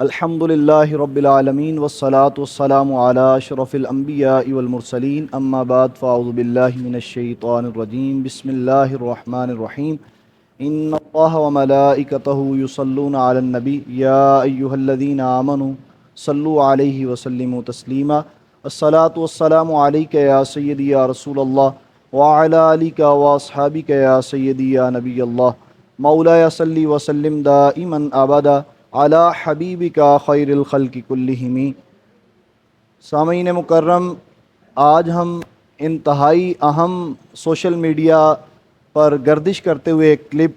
الحمدللہ رب العالمین والصلاة والسلام علی اشرف الانبیاء والمرسلین اما بعد فاعوذ باللہ من الشیطان الرجیم بسم اللہ الرحمن الرحیم ان اللہ وملائکتہ یصلون علی النبی یا ایہا الذین آمنوا صلوا علیہ وسلموا تسلیما الصلاة والسلام علیک یا سیدی یا رسول اللہ وعلی آلک واصحابک یا سیدی یا نبی اللہ مولایا صلی وسلم دائما ابدا علی حبیبک خیر الخلق کلہم۔ سامعین مکرم، آج ہم انتہائی اہم سوشل میڈیا پر گردش کرتے ہوئے ایک کلپ،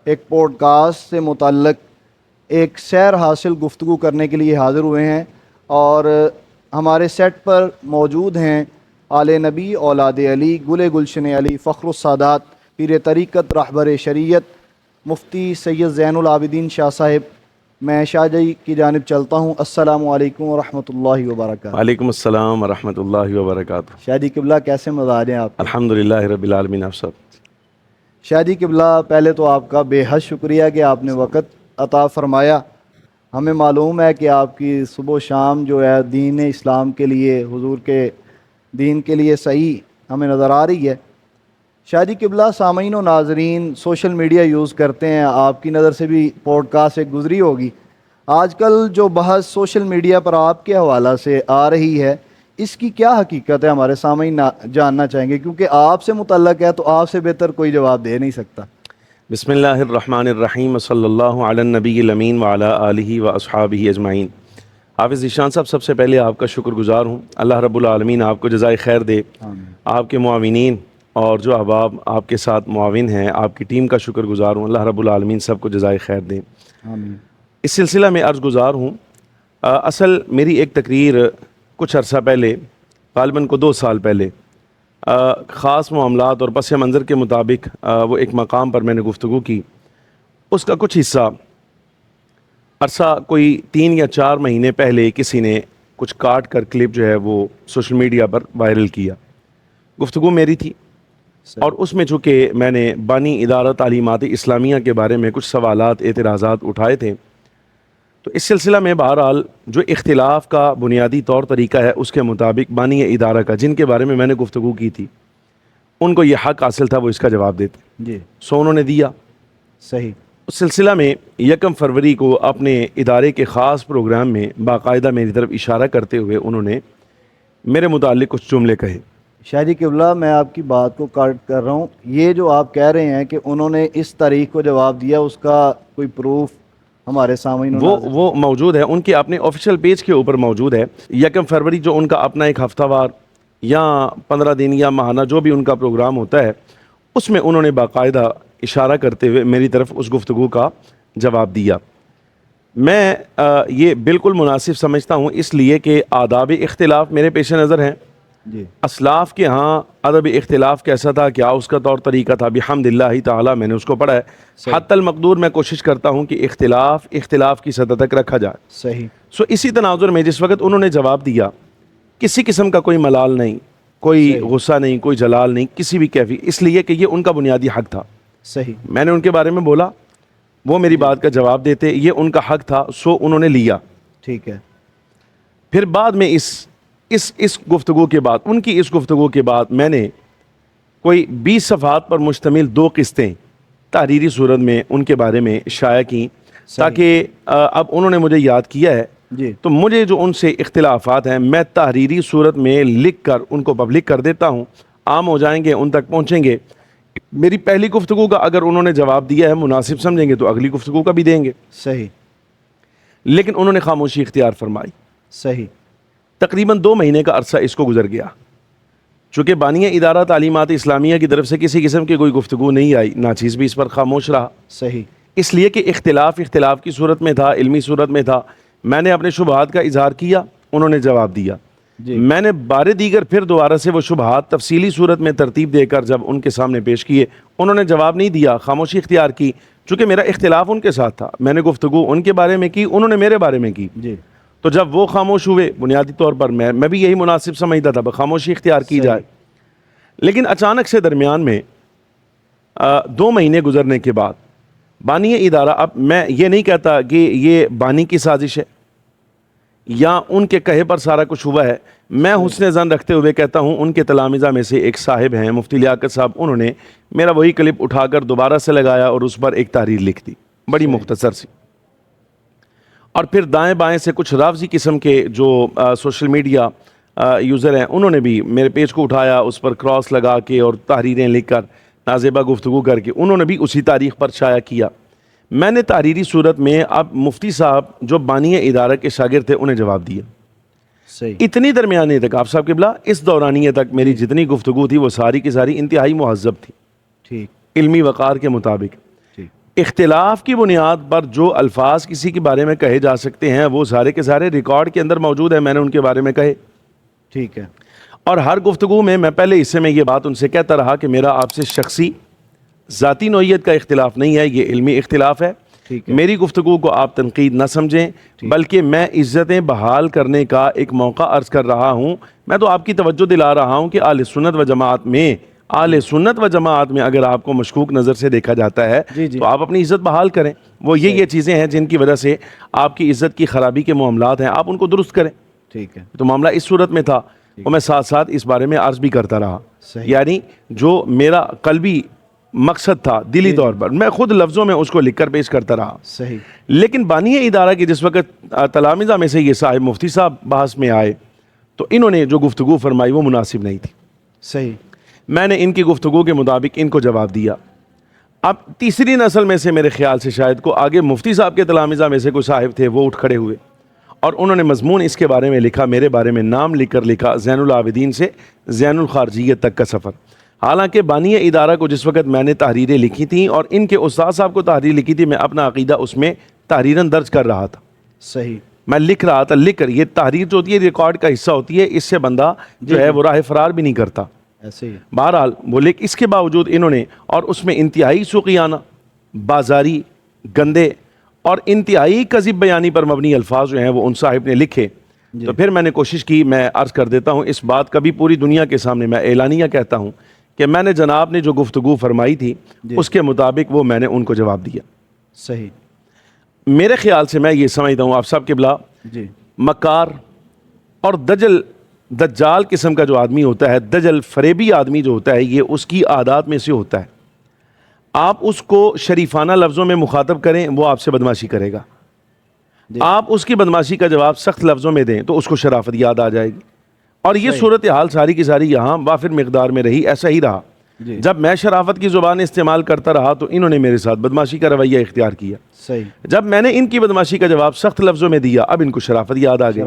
ایک پوڈ کاسٹ سے متعلق ایک سیر حاصل گفتگو کرنے کے لیے حاضر ہوئے ہیں، اور ہمارے سیٹ پر موجود ہیں آل نبی اولاد علی گل گلشن علی فخر السادات پیر طریقت رہبر شریعت مفتی سید زین العابدین شاہ صاحب۔ میں شاہ جی کی جانب چلتا ہوں۔ السلام علیکم ورحمۃ اللہ وبرکاتہ۔ وعلیکم السلام ورحمۃ اللہ وبرکاتہ۔ شاہ جی قبلہ، کیسے مزاج ہیں آپ؟ الحمدللہ رب العالمین۔ آپ سب؟ شاہ جی قبلہ، پہلے تو آپ کا بے حد شکریہ کہ آپ نے وقت عطا فرمایا۔ ہمیں معلوم ہے کہ آپ کی صبح و شام جو ہے دین اسلام کے لیے، حضور کے دین کے لیے صحیح ہمیں نظر آ رہی ہے۔ شاہ جی قبلہ، سامعین و ناظرین سوشل میڈیا یوز کرتے ہیں، آپ کی نظر سے بھی پوڈ کاسٹ ایک گزری ہوگی۔ آج کل جو بحث سوشل میڈیا پر آپ کے حوالہ سے آ رہی ہے، اس کی کیا حقیقت ہے؟ ہمارے سامعین جاننا چاہیں گے، کیونکہ آپ سے متعلق ہے تو آپ سے بہتر کوئی جواب دے نہیں سکتا۔ بسم اللہ الرحمن الرحیم، صلی اللہ علی النبی الامین وعلی آلہ واصحابہ اجمعین۔ حافظ ذیشان صاحب، سب سے پہلے آپ کا شکر گزار ہوں۔ اللہ رب العالمین آپ کو جزائے خیر دے۔ آپ کے معاونین اور جو احباب آپ کے ساتھ معاون ہیں، آپ کی ٹیم کا شکر گزار ہوں۔ اللہ رب العالمین سب کو جزائے خیر دیں۔ آمین۔ اس سلسلہ میں عرض گزار ہوں۔ اصل میری ایک تقریر کچھ عرصہ پہلے، غالباً کو 2 سال پہلے، خاص معاملات اور پس منظر کے مطابق وہ ایک مقام پر میں نے گفتگو کی۔ اس کا کچھ حصہ عرصہ کوئی 3 یا 4 مہینے پہلے کسی نے کچھ کاٹ کر کلپ جو ہے وہ سوشل میڈیا پر وائرل کیا۔ گفتگو میری تھی، اور اس میں چونکہ میں نے بانی ادارہ تعلیمات اسلامیہ کے بارے میں کچھ سوالات، اعتراضات اٹھائے تھے، تو اس سلسلہ میں بہرحال جو اختلاف کا بنیادی طور طریقہ ہے اس کے مطابق بانی ادارہ کا، جن کے بارے میں نے گفتگو کی تھی، ان کو یہ حق حاصل تھا وہ اس کا جواب دیتے جی، سو انہوں نے دیا۔ صحیح۔ اس سلسلہ میں 1 فروری کو اپنے ادارے کے خاص پروگرام میں باقاعدہ میری طرف اشارہ کرتے ہوئے انہوں نے میرے متعلق کچھ جملے کہے۔ شاہ جی قبلہ، میں آپ کی بات کو کاٹ کر رہا ہوں۔ یہ جو آپ کہہ رہے ہیں کہ انہوں نے اس تاریخ کو جواب دیا، اس کا کوئی پروف ہمارے سامنے وہ موجود ہے، ان کے اپنے آفیشیل پیج کے اوپر موجود ہے۔ 1 فروری جو ان کا اپنا ایک ہفتہ وار یا 15 دن یا ماہانہ جو بھی ان کا پروگرام ہوتا ہے، اس میں انہوں نے باقاعدہ اشارہ کرتے ہوئے میری طرف اس گفتگو کا جواب دیا۔ میں یہ بالکل مناسب سمجھتا ہوں، اس لیے کہ آداب اختلاف میرے پیش نظر ہیں۔ جی، اسلاف کے ہاں ادب اختلاف کیسا تھا، کیا اس کا طور طریقہ تھا، بحمد اللہ تعالی میں نے اس کو پڑھا ہے۔ حتی المقدور میں کوشش کرتا ہوں کہ اختلاف کی سطح تک رکھا جائے۔ صحیح۔ اسی تناظر میں جس وقت انہوں نے جواب دیا، کسی قسم کا کوئی ملال نہیں، کوئی غصہ نہیں، کوئی جلال نہیں، کسی بھی کیفی، اس لیے کہ یہ ان کا بنیادی حق تھا۔ صحیح۔ میں نے ان کے بارے میں بولا، وہ میری بات کا جواب دیتے، یہ ان کا حق تھا، سو انہوں نے لیا۔ ٹھیک ہے۔ پھر بعد میں اس گفتگو کے بعد، ان کی اس گفتگو کے بعد، میں نے کوئی 20 صفحات پر مشتمل 2 قسطیں تحریری صورت میں ان کے بارے میں شائع کی، تاکہ اب انہوں نے مجھے یاد کیا ہے جی، تو مجھے جو ان سے اختلافات ہیں میں تحریری صورت میں لکھ کر ان کو پبلک کر دیتا ہوں، عام ہو جائیں گے، ان تک پہنچیں گے۔ میری پہلی گفتگو کا اگر انہوں نے جواب دیا ہے، مناسب سمجھیں گے تو اگلی گفتگو کا بھی دیں گے۔ صحیح۔ لیکن انہوں نے خاموشی اختیار فرمائی۔ صحیح۔ تقریباً 2 مہینے کا عرصہ اس کو گزر گیا، چونکہ بانی ادارہ تعلیمات اسلامیہ کی طرف سے کسی قسم کی کوئی گفتگو نہیں آئی، ناچیز بھی اس پر خاموش رہا۔ صحیح۔ اس لیے کہ اختلاف کی صورت میں تھا، علمی صورت میں تھا۔ میں نے اپنے شبہات کا اظہار کیا، انہوں نے جواب دیا۔ میں نے بار دیگر پھر دوبارہ سے وہ شبہات تفصیلی صورت میں ترتیب دے کر جب ان کے سامنے پیش کیے، انہوں نے جواب نہیں دیا، خاموشی اختیار کی۔ چونکہ میرا اختلاف ان کے ساتھ تھا، میں نے گفتگو ان کے بارے میں کی، انہوں نے میرے بارے میں کی۔ تو جب وہ خاموش ہوئے، بنیادی طور پر میں بھی یہی مناسب سمجھتا تھا، خاموشی اختیار کی جائے۔ لیکن اچانک سے درمیان میں 2 مہینے گزرنے کے بعد بانی ادارہ، اب میں یہ نہیں کہتا کہ یہ بانی کی سازش ہے، یا ان کے کہے پر سارا کچھ ہوا ہے. میں حسن ظن رکھتے ہوئے کہتا ہوں ان کے تلامذہ میں سے ایک صاحب ہیں مفتی لیاقت صاحب, انہوں نے میرا وہی کلپ اٹھا کر دوبارہ سے لگایا اور اس پر ایک تحریر لکھ دی بڑی مختصر سی, اور پھر دائیں بائیں سے کچھ رافضی قسم کے جو سوشل میڈیا یوزر ہیں انہوں نے بھی میرے پیج کو اٹھایا, اس پر کراس لگا کے اور تحریریں لکھ کر نازیبہ گفتگو کر کے انہوں نے بھی اسی تاریخ پر شائع کیا. میں نے تحریری صورت میں اب مفتی صاحب جو بانی ادارہ کے شاگرد تھے انہیں جواب دیا. صحیح. اتنی درمیانی تک آپ صاحب قبلہ اس دورانیے تک میری جتنی گفتگو تھی وہ ساری کی ساری انتہائی مہذب تھی, ٹھیک, علمی وقار کے مطابق. ٹھیک. اختلاف کی بنیاد پر جو الفاظ کسی کے بارے میں کہے جا سکتے ہیں وہ سارے کے سارے ریکارڈ کے اندر موجود ہیں, میں نے ان کے بارے میں کہے. ٹھیک ہے. اور ہر گفتگو میں پہلے حصے میں یہ بات ان سے کہتا رہا کہ میرا آپ سے شخصی ذاتی نوعیت کا اختلاف نہیں ہے, یہ علمی اختلاف ہے. میری گفتگو کو آپ تنقید نہ سمجھیں بلکہ میں عزتیں بحال کرنے کا ایک موقع عرض کر رہا ہوں. میں تو آپ کی توجہ دلا رہا ہوں کہ اہل سنت و جماعت میں اگر آپ کو مشکوک نظر سے دیکھا جاتا ہے تو آپ اپنی عزت بحال کریں. وہ یہ چیزیں ہیں جن کی وجہ سے آپ کی عزت کی خرابی کے معاملات ہیں, آپ ان کو درست کریں. ٹھیک ہے. تو معاملہ اس صورت میں تھا اور میں ساتھ ساتھ اس بارے میں عرض بھی کرتا رہا. یعنی جو میرا قلبی مقصد تھا دلی طور پر میں خود لفظوں میں اس کو لکھ کر پیش کرتا رہا. صحیح. لیکن بانی ادارہ کی جس وقت تلامذہ میں سے یہ صاحب مفتی صاحب بحث میں آئے تو انہوں نے جو گفتگو فرمائی وہ مناسب نہیں تھی. صحیح. میں نے ان کی گفتگو کے مطابق ان کو جواب دیا. اب تیسری نسل میں سے میرے خیال سے شاید کو آگے مفتی صاحب کے تلامذہ میں سے کوئی صاحب تھے, وہ اٹھ کھڑے ہوئے اور انہوں نے مضمون اس کے بارے میں لکھا, میرے بارے میں نام لکھ کر لکھا زین العابدین سے زین الخارجیت تک کا سفر. حالانکہ بانی ادارہ کو جس وقت میں نے تحریریں لکھی تھیں اور ان کے استاد صاحب کو تحریر لکھی تھی, میں اپنا عقیدہ اس میں تحریراً درج کر رہا تھا. صحیح. میں لکھ رہا تھا, لکھ کر یہ تحریر جو ہوتی ہے ریکارڈ کا حصہ ہوتی ہے, اس سے بندہ جو ہے وہ راہ فرار بھی نہیں کرتا. ایسے ہی. بہرحال وہ اس کے باوجود انہوں نے اور اس میں انتہائی سوقیانہ, بازاری, گندے اور انتہائی کذب بیانی پر مبنی الفاظ جو ہیں وہ ان صاحب نے لکھے. تو پھر میں نے کوشش کی, میں عرض کر دیتا ہوں اس بات کا بھی پوری دنیا کے سامنے میں اعلانیہ کہتا ہوں کہ میں نے جناب نے جو گفتگو فرمائی تھی اس کے مطابق وہ میں نے ان کو جواب دیا. صحیح. میرے خیال سے میں یہ سمجھتا ہوں آپ صاحب قبلہ مکار اور دجال قسم کا جو آدمی ہوتا ہے, دجل فریبی آدمی جو ہوتا ہے, یہ اس کی عادات میں سے ہوتا ہے. آپ اس کو شریفانہ لفظوں میں مخاطب کریں وہ آپ سے بدماشی کرے گا. آپ اس کی بدماشی کا جواب سخت لفظوں میں دیں تو اس کو شرافت یاد آ جائے گی. اور یہ صورتحال ساری کی ساری یہاں وافر مقدار میں رہی, ایسا ہی رہا. جب میں شرافت کی زبان استعمال کرتا رہا تو انہوں نے میرے ساتھ بدماشی کا رویہ اختیار کیا. صحیح. جب میں نے ان کی بدماشی کا جواب سخت لفظوں میں دیا اب ان کو شرافت یاد آ گئی.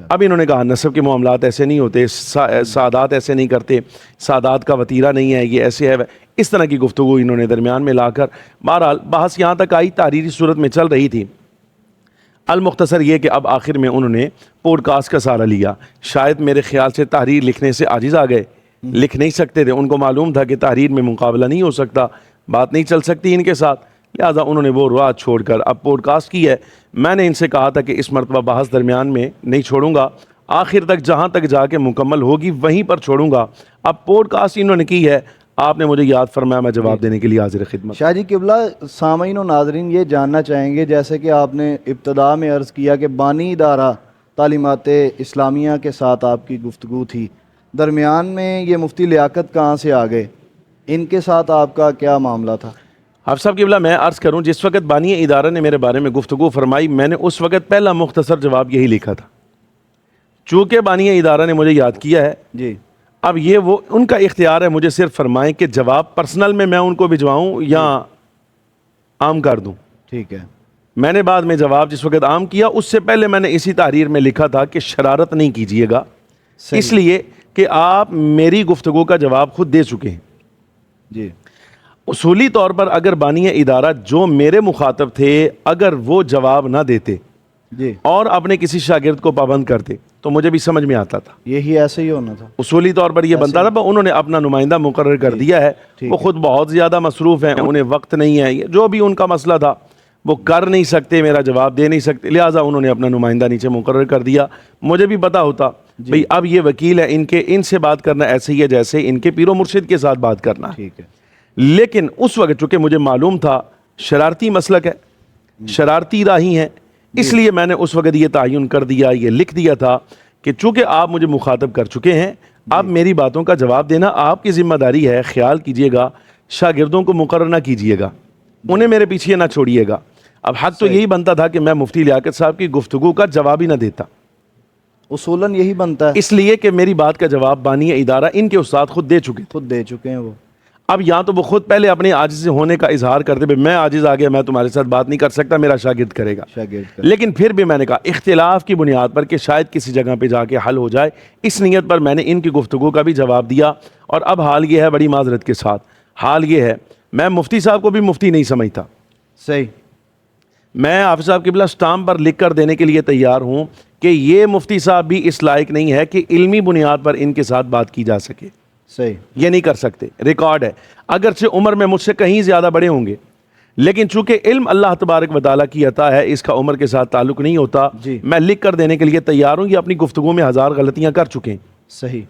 اب انہوں نے کہا نسب کے معاملات ایسے نہیں ہوتے, سادات ایسے نہیں کرتے, سادات کا وطیرہ نہیں ہے, یہ ایسے ہے. اس طرح کی گفتگو انہوں نے درمیان میں لا کر بہرحال بحث یہاں تک آئی, تحریری صورت میں چل رہی تھی. المختصر یہ کہ اب آخر میں انہوں نے پوڈ کاسٹ کا سہارا لیا. شاید میرے خیال سے تحریر لکھنے سے عاجز آ گئے, لکھ نہیں سکتے تھے. ان کو معلوم تھا کہ تحریر میں مقابلہ نہیں ہو سکتا, بات نہیں چل سکتی ان کے ساتھ, لہٰذا انہوں نے وہ رواج چھوڑ کر اب پوڈ کاسٹ کی ہے. میں نے ان سے کہا تھا کہ اس مرتبہ بحث درمیان میں نہیں چھوڑوں گا, آخر تک جہاں تک جا کے مکمل ہوگی وہیں پر چھوڑوں گا. اب پوڈ کاسٹ انہوں نے کی ہے, آپ نے مجھے یاد فرمایا, میں جواب دینے کے لیے حاضر خدمت. شاہ جی قبلہ, سامعین و ناظرین یہ جاننا چاہیں گے جیسے کہ آپ نے ابتدا میں عرض کیا کہ بانی ادارہ تعلیمات اسلامیہ کے ساتھ آپ کی گفتگو تھی, درمیان میں یہ مفتی لیاقت کہاں سے آ گئے, ان کے ساتھ آپ کا کیا معاملہ تھا؟ آپ صاحب قبلہ میں عرض کروں, جس وقت بانی ادارہ نے میرے بارے میں گفتگو فرمائی میں نے اس وقت پہلا مختصر جواب یہی لکھا تھا. چونکہ بانی ادارہ نے مجھے یاد کیا ہے جی, اب یہ وہ ان کا اختیار ہے, مجھے صرف فرمائیں کہ جواب پرسنل میں ان کو بھجواؤں یا عام کر دوں. ٹھیک ہے. میں نے بعد میں جواب جس وقت عام کیا اس سے پہلے میں نے اسی تحریر میں لکھا تھا کہ شرارت نہیں کیجیے گا, اس لیے کہ آپ میری گفتگو کا جواب خود دے چکے ہیں. جی, اصولی طور پر اگر بانی ادارہ جو میرے مخاطب تھے اگر وہ جواب نہ دیتے جی, وہ اپنے کسی شاگرد کو پابند کرتے تو مجھے بھی سمجھ میں آتا تھا. یہی ایسے ہی ہونا تھا. اصولی طور پر یہ بنتا تھا, انہوں نے اپنا نمائندہ مقرر کر دیا ہے, وہ خود بہت زیادہ مصروف ہیں, انہیں وقت نہیں ہے, جو بھی ان کا مسئلہ تھا وہ کر نہیں سکتے, میرا جواب دے نہیں سکتے, لہٰذا انہوں نے اپنا نمائندہ نیچے مقرر کر دیا. مجھے بھی پتا ہوتا بھئی اب یہ وکیل ہے, ان سے بات کرنا ایسے ہی ہے جیسے ان کے پیر و مرشد کے ساتھ بات کرنا. ٹھیک ہے. لیکن اس وقت چونکہ مجھے معلوم تھا شرارتی مسلک ہے, شرارتی راہی ہیں, اس لیے میں نے اس وقت یہ تعین کر دیا، یہ لکھ دیا تھا کہ چونکہ آپ مجھے مخاطب کر چکے ہیں، اب میری باتوں کا جواب دینا آپ کی ذمہ داری ہے. خیال کیجئے گا، شاگردوں کو مقرر نہ کیجئے گا، انہیں میرے پیچھے نہ چھوڑیے گا. اب حق تو یہی بنتا تھا کہ میں مفتی لیاقت صاحب کی گفتگو کا جواب ہی نہ دیتا، اصولاً یہی بنتا ہے، اس لیے کہ میری بات کا جواب بانی ادارہ ان کے استاد خود دے چکے تھے. خود دے چکے ہیں وہ. اب یا تو وہ خود پہلے اپنے عاجز ہونے کا اظہار کرتے، میں عاجز آ گیا، میں تمہارے ساتھ بات نہیں کر سکتا، میرا شاگرد کرے گا. شاگرد کا. لیکن پھر بھی میں نے کہا اختلاف کی بنیاد پر کہ شاید کسی جگہ پہ جا کے حل ہو جائے، اس نیت پر میں نے ان کی گفتگو کا بھی جواب دیا. اور اب حال یہ ہے، بڑی معذرت کے ساتھ حال یہ ہے، میں مفتی صاحب کو بھی مفتی نہیں سمجھتا. صحیح. میں حافظ صاحب قبلہ سٹامپ پر لکھ کر دینے کے لیے تیار ہوں کہ یہ مفتی صاحب بھی اس لائق نہیں ہے کہ علمی بنیاد پر ان کے ساتھ بات کی جا سکے. صحیح. یہ نہیں کر سکتے، ریکارڈ ہے. اگرچہ عمر میں مجھ سے کہیں زیادہ بڑے ہوں گے، لیکن چونکہ علم اللہ تبارک و تعالیٰ کی عطا ہے، اس کا عمر کے ساتھ تعلق نہیں ہوتا. جی. میں لکھ کر دینے کے لیے تیار ہوں. یہ اپنی گفتگو میں ہزار غلطیاں کر چکے ہیں. صحیح.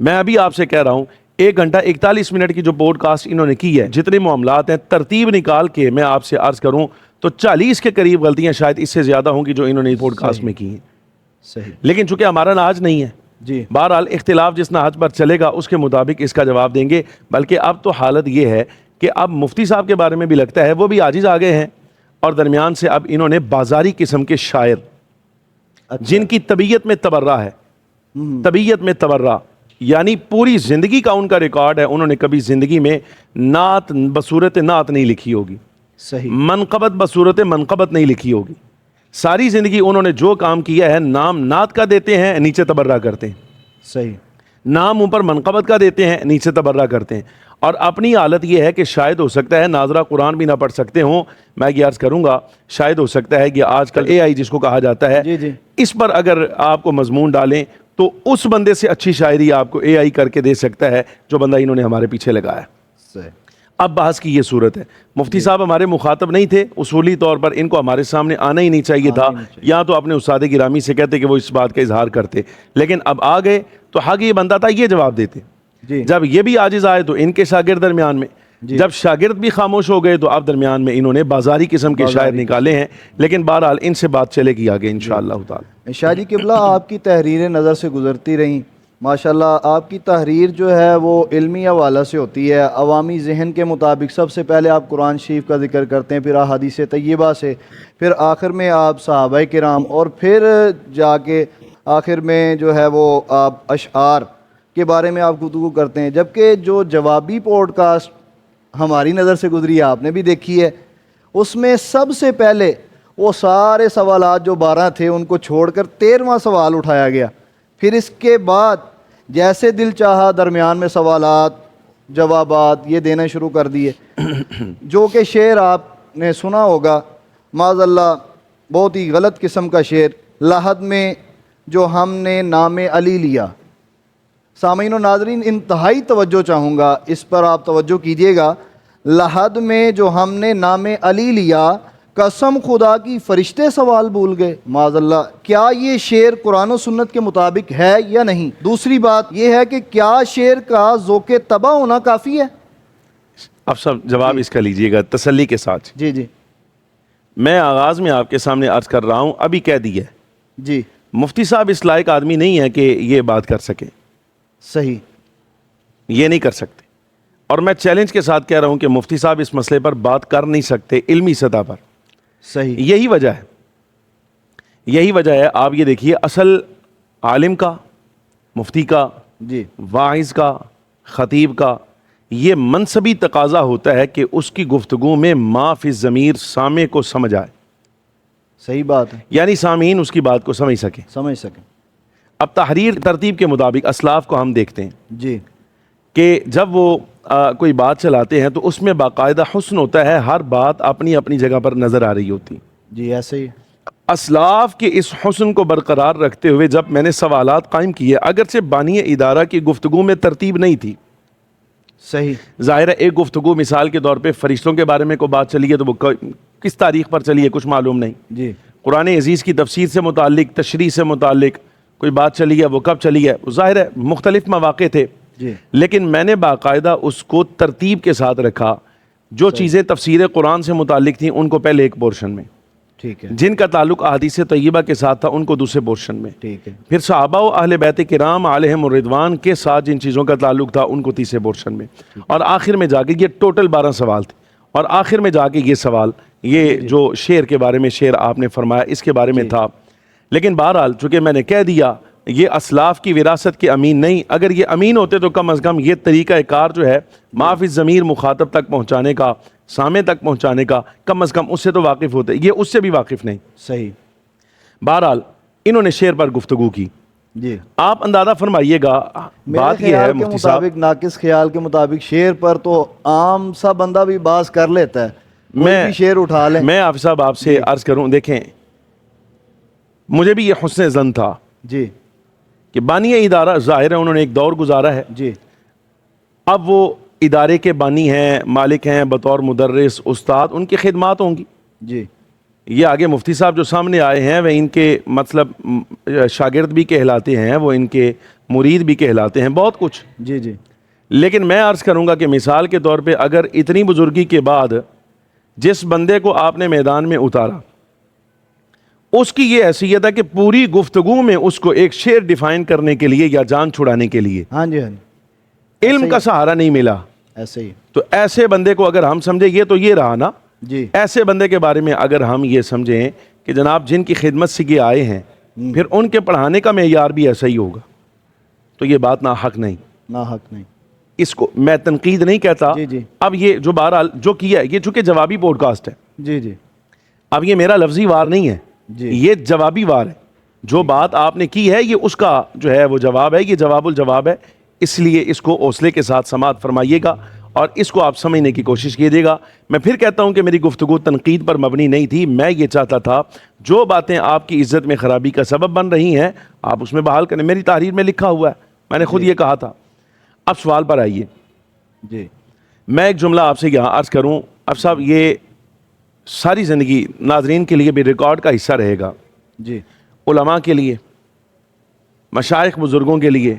میں ابھی آپ سے کہہ رہا ہوں 1 گھنٹہ 41 منٹ کی جو پوڈ کاسٹ انہوں نے کی ہے، جتنے معاملات ہیں ترتیب نکال کے میں آپ سے عرض کروں تو 40 کے قریب غلطیاں شاید اس سے زیادہ ہوں گی جو انہوں نے پوڈ کاسٹ میں کی ہیں. صحیح. لیکن چونکہ ہمارا ناج نہیں ہے، جی. بہرحال اختلاف جس نہج پر چلے گا اس کے مطابق اس کا جواب دیں گے. بلکہ اب تو حالت یہ ہے کہ اب مفتی صاحب کے بارے میں بھی لگتا ہے وہ بھی عاجز آ گئے ہیں، اور درمیان سے اب انہوں نے بازاری قسم کے شاعر جن کی طبیعت میں تبرہ ہے، طبیعت میں تبرہ، یعنی پوری زندگی کا ان کا ریکارڈ ہے، انہوں نے کبھی زندگی میں نعت بصورت نعت نہیں لکھی ہوگی، صحیح. منقبت بصورت منقبت نہیں لکھی ہوگی. ساری زندگی انہوں نے جو کام کیا ہے، نام نعت کا دیتے ہیں، نیچے تبرہ کرتے ہیں. صحیح. نام اوپر منقبت کا دیتے ہیں، نیچے تبرہ کرتے ہیں. اور اپنی حالت یہ ہے کہ شاید ہو سکتا ہے ناظرہ قرآن بھی نہ پڑھ سکتے ہوں. میں یہ عرض کروں گا شاید ہو سکتا ہے کہ آج کل اے آئی جس کو کہا جاتا ہے، جی جی. اس پر اگر آپ کو مضمون ڈالیں تو اس بندے سے اچھی شاعری آپ کو اے آئی کر کے دے سکتا ہے جو بندہ انہوں نے ہمارے پیچھے لگایا. صحیح. اب بحث کی یہ صورت ہے. مفتی صاحب ہمارے مخاطب نہیں تھے، اصولی طور پر ان کو ہمارے سامنے آنا ہی نہیں چاہیے تھا، یا تو اپنے استاد گرامی سے کہتے کہ وہ اس بات کا اظہار کرتے. لیکن اب آ گئے تو حق یہ بنتا تھا یہ جواب دیتے. جی. جب یہ بھی عاجز آئے تو ان کے شاگرد درمیان میں، جب شاگرد بھی خاموش ہو گئے تو اب درمیان میں انہوں نے بازاری قسم کے شاعر نکالے ہیں. لیکن بہرحال ان سے بات چلے گی آگے انشاءاللہ تعالی. شاہ جی قبلہ آپ کی تحریریں نظر سے گزرتی رہیں، ماشاءاللہ آپ کی تحریر جو ہے وہ علمی حوالہ سے ہوتی ہے، عوامی ذہن کے مطابق. سب سے پہلے آپ قرآن شریف کا ذکر کرتے ہیں، پھر احادیث طیبہ سے، پھر آخر میں آپ صحابہ کرام، اور پھر جا کے آخر میں جو ہے وہ آپ اشعار کے بارے میں آپ گفتگو کرتے ہیں. جبکہ جو جوابی پوڈ کاسٹ ہماری نظر سے گزری ہے، آپ نے بھی دیکھی ہے، اس میں سب سے پہلے وہ سارے سوالات جو 12 تھے ان کو چھوڑ کر 13واں سوال اٹھایا گیا. پھر اس کے بعد جیسے دل چاہا درمیان میں سوالات جوابات یہ دینا شروع کر دیے. جو کہ شعر آپ نے سنا ہوگا، معاذ اللہ بہت ہی غلط قسم کا شعر، لحد میں جو ہم نے نام علی لیا. سامعین و ناظرین انتہائی توجہ چاہوں گا، اس پر آپ توجہ کیجئے گا. لحد میں جو ہم نے نام علی لیا، قسم خدا کی فرشتے سوال بھول گئے. معاذ اللہ، کیا یہ شعر قرآن و سنت کے مطابق ہے یا نہیں؟ دوسری بات یہ ہے کہ کیا شعر کا ذوق طبع ہونا کافی ہے؟ اب سب جواب اس کا لیجئے گا تسلی کے ساتھ. جی جی. میں آغاز میں آپ کے سامنے عرض کر رہا ہوں، ابھی کہہ دیا ہے جی. مفتی صاحب اس لائق آدمی نہیں ہے کہ یہ بات کر سکے. صحیح. یہ نہیں کر سکتے. اور میں چیلنج کے ساتھ کہہ رہا ہوں کہ مفتی صاحب اس مسئلے پر بات کر نہیں سکتے علمی سطح پر. صحیح. یہی وجہ ہے. آپ یہ دیکھیے، اصل عالم کا، مفتی کا، جی، واعظ کا، خطیب کا یہ منصبی تقاضا ہوتا ہے کہ اس کی گفتگو میں ما فی الضمیر سامع کو سمجھ آئے. صحیح بات ہے. یعنی سامعین اس کی بات کو سمجھ سکیں. اب تحریر ترتیب کے مطابق اسلاف کو ہم دیکھتے ہیں جی کہ جب وہ کوئی بات چلاتے ہیں تو اس میں باقاعدہ حسن ہوتا ہے، ہر بات اپنی اپنی جگہ پر نظر آ رہی ہوتی. جی ایسے ہی. اسلاف کے اس حسن کو برقرار رکھتے ہوئے جب میں نے سوالات قائم کیے، اگرچہ بانی ادارہ کی گفتگو میں ترتیب نہیں تھی. صحیح. ظاہر ہے ایک گفتگو مثال کے طور پہ فرشتوں کے بارے میں کوئی بات چلی ہے تو وہ کس تاریخ پر چلی ہے کچھ معلوم نہیں. جی. قرآن عزیز کی تفسیر سے متعلق، تشریح سے متعلق کوئی بات چلی ہے، وہ کب چلی ہے، ظاہر ہے مختلف مواقع تھے. جی. لیکن میں نے باقاعدہ اس کو ترتیب کے ساتھ رکھا. جو چیزیں تفسیر قرآن سے متعلق تھیں ان کو پہلے ایک پورشن میں، ٹھیک ہے جن کا تعلق احادیث طیبہ کے ساتھ تھا ان کو دوسرے پورشن میں، ٹھیک ہے پھر صحابہ و اہل بیت کرام علیہم الرضوان کے ساتھ جن چیزوں کا تعلق تھا ان کو تیسرے پورشن میں، اور آخر میں جا کے یہ ٹوٹل 12 سوال تھے، اور آخر میں جا کے یہ سوال یہ جو شعر کے بارے میں شعر آپ نے فرمایا اس کے بارے میں تھا۔ لیکن بہرحال چونکہ میں نے کہہ دیا یہ اسلاف کی وراثت کے امین نہیں، اگر یہ امین ہوتے تو کم از کم یہ طریقہ کار جو ہے ما فی الضمیر مخاطب تک پہنچانے کا، سامع تک پہنچانے کا، کم از کم اس سے تو واقف ہوتے، یہ اس سے بھی واقف نہیں۔ صحیح۔ بہرحال انہوں نے شعر پر گفتگو کی، جی آپ اندازہ فرمائیے گا بات یہ ہے مفتی صاحب، مطابق ناقص خیال کے مطابق شعر پر تو عام سا بندہ بھی باز کر لیتا ہے، کوئی بھی شعر اٹھا لے۔ میں حافظ صاحب آپ سے عرض کروں، دیکھیں مجھے بھی یہ حسن ظن تھا جی کہ بانی ادارہ ظاہر ہے انہوں نے ایک دور گزارا ہے، جی اب وہ ادارے کے بانی ہیں، مالک ہیں، بطور مدرس استاد ان کی خدمات ہوں گی۔ جی یہ آگے مفتی صاحب جو سامنے آئے ہیں وہ ان کے مطلب شاگرد بھی کہلاتے ہیں، وہ ان کے مرید بھی کہلاتے ہیں، بہت کچھ۔ جی جی لیکن میں عرض کروں گا کہ مثال کے طور پہ اگر اتنی بزرگی کے بعد جس بندے کو آپ نے میدان میں اتارا اس کی یہ حیثیت ہے کہ پوری گفتگو میں اس کو ایک شعر ڈیفائن کرنے کے لیے یا جان چھڑانے کے لیے ہاں جی ہاں جی علم کا سہارا نہیں ملا، ایسے ہی تو ایسے بندے کو اگر ہم سمجھے یہ تو یہ رہا نا، جی ایسے بندے کے بارے میں اگر ہم یہ سمجھیں کہ جناب جن کی خدمت سے یہ آئے ہیں پھر ان کے پڑھانے کا معیار بھی ایسا ہی ہوگا، تو یہ بات ناحق نہیں، ناحق نہیں۔ اس کو میں تنقید نہیں کہتا۔ جی جی اب یہ جو بہرحال جو کیا ہے یہ چونکہ جوابی پوڈ کاسٹ ہے، جی جی اب یہ میرا لفظی وار نہیں ہے، جی یہ جوابی وار ہے، جو بات آپ نے کی ہے یہ اس کا جو ہے وہ جواب ہے، یہ جواب الجواب ہے، اس لیے اس کو حوصلے کے ساتھ سماعت فرمائیے گا اور اس کو آپ سمجھنے کی کوشش کیجیے گا۔ میں پھر کہتا ہوں کہ میری گفتگو تنقید پر مبنی نہیں تھی، میں یہ چاہتا تھا جو باتیں آپ کی عزت میں خرابی کا سبب بن رہی ہیں آپ اس میں بحال کریں، میری تحریر میں لکھا ہوا ہے، میں نے خود یہ کہا تھا۔ اب سوال پر آئیے، جی میں ایک جملہ آپ سے یہاں عرض کروں، اب صاحب یہ ساری زندگی ناظرین کے لیے بھی ریکارڈ کا حصہ رہے گا، جی علماء کے لیے، مشائخ بزرگوں کے لیے،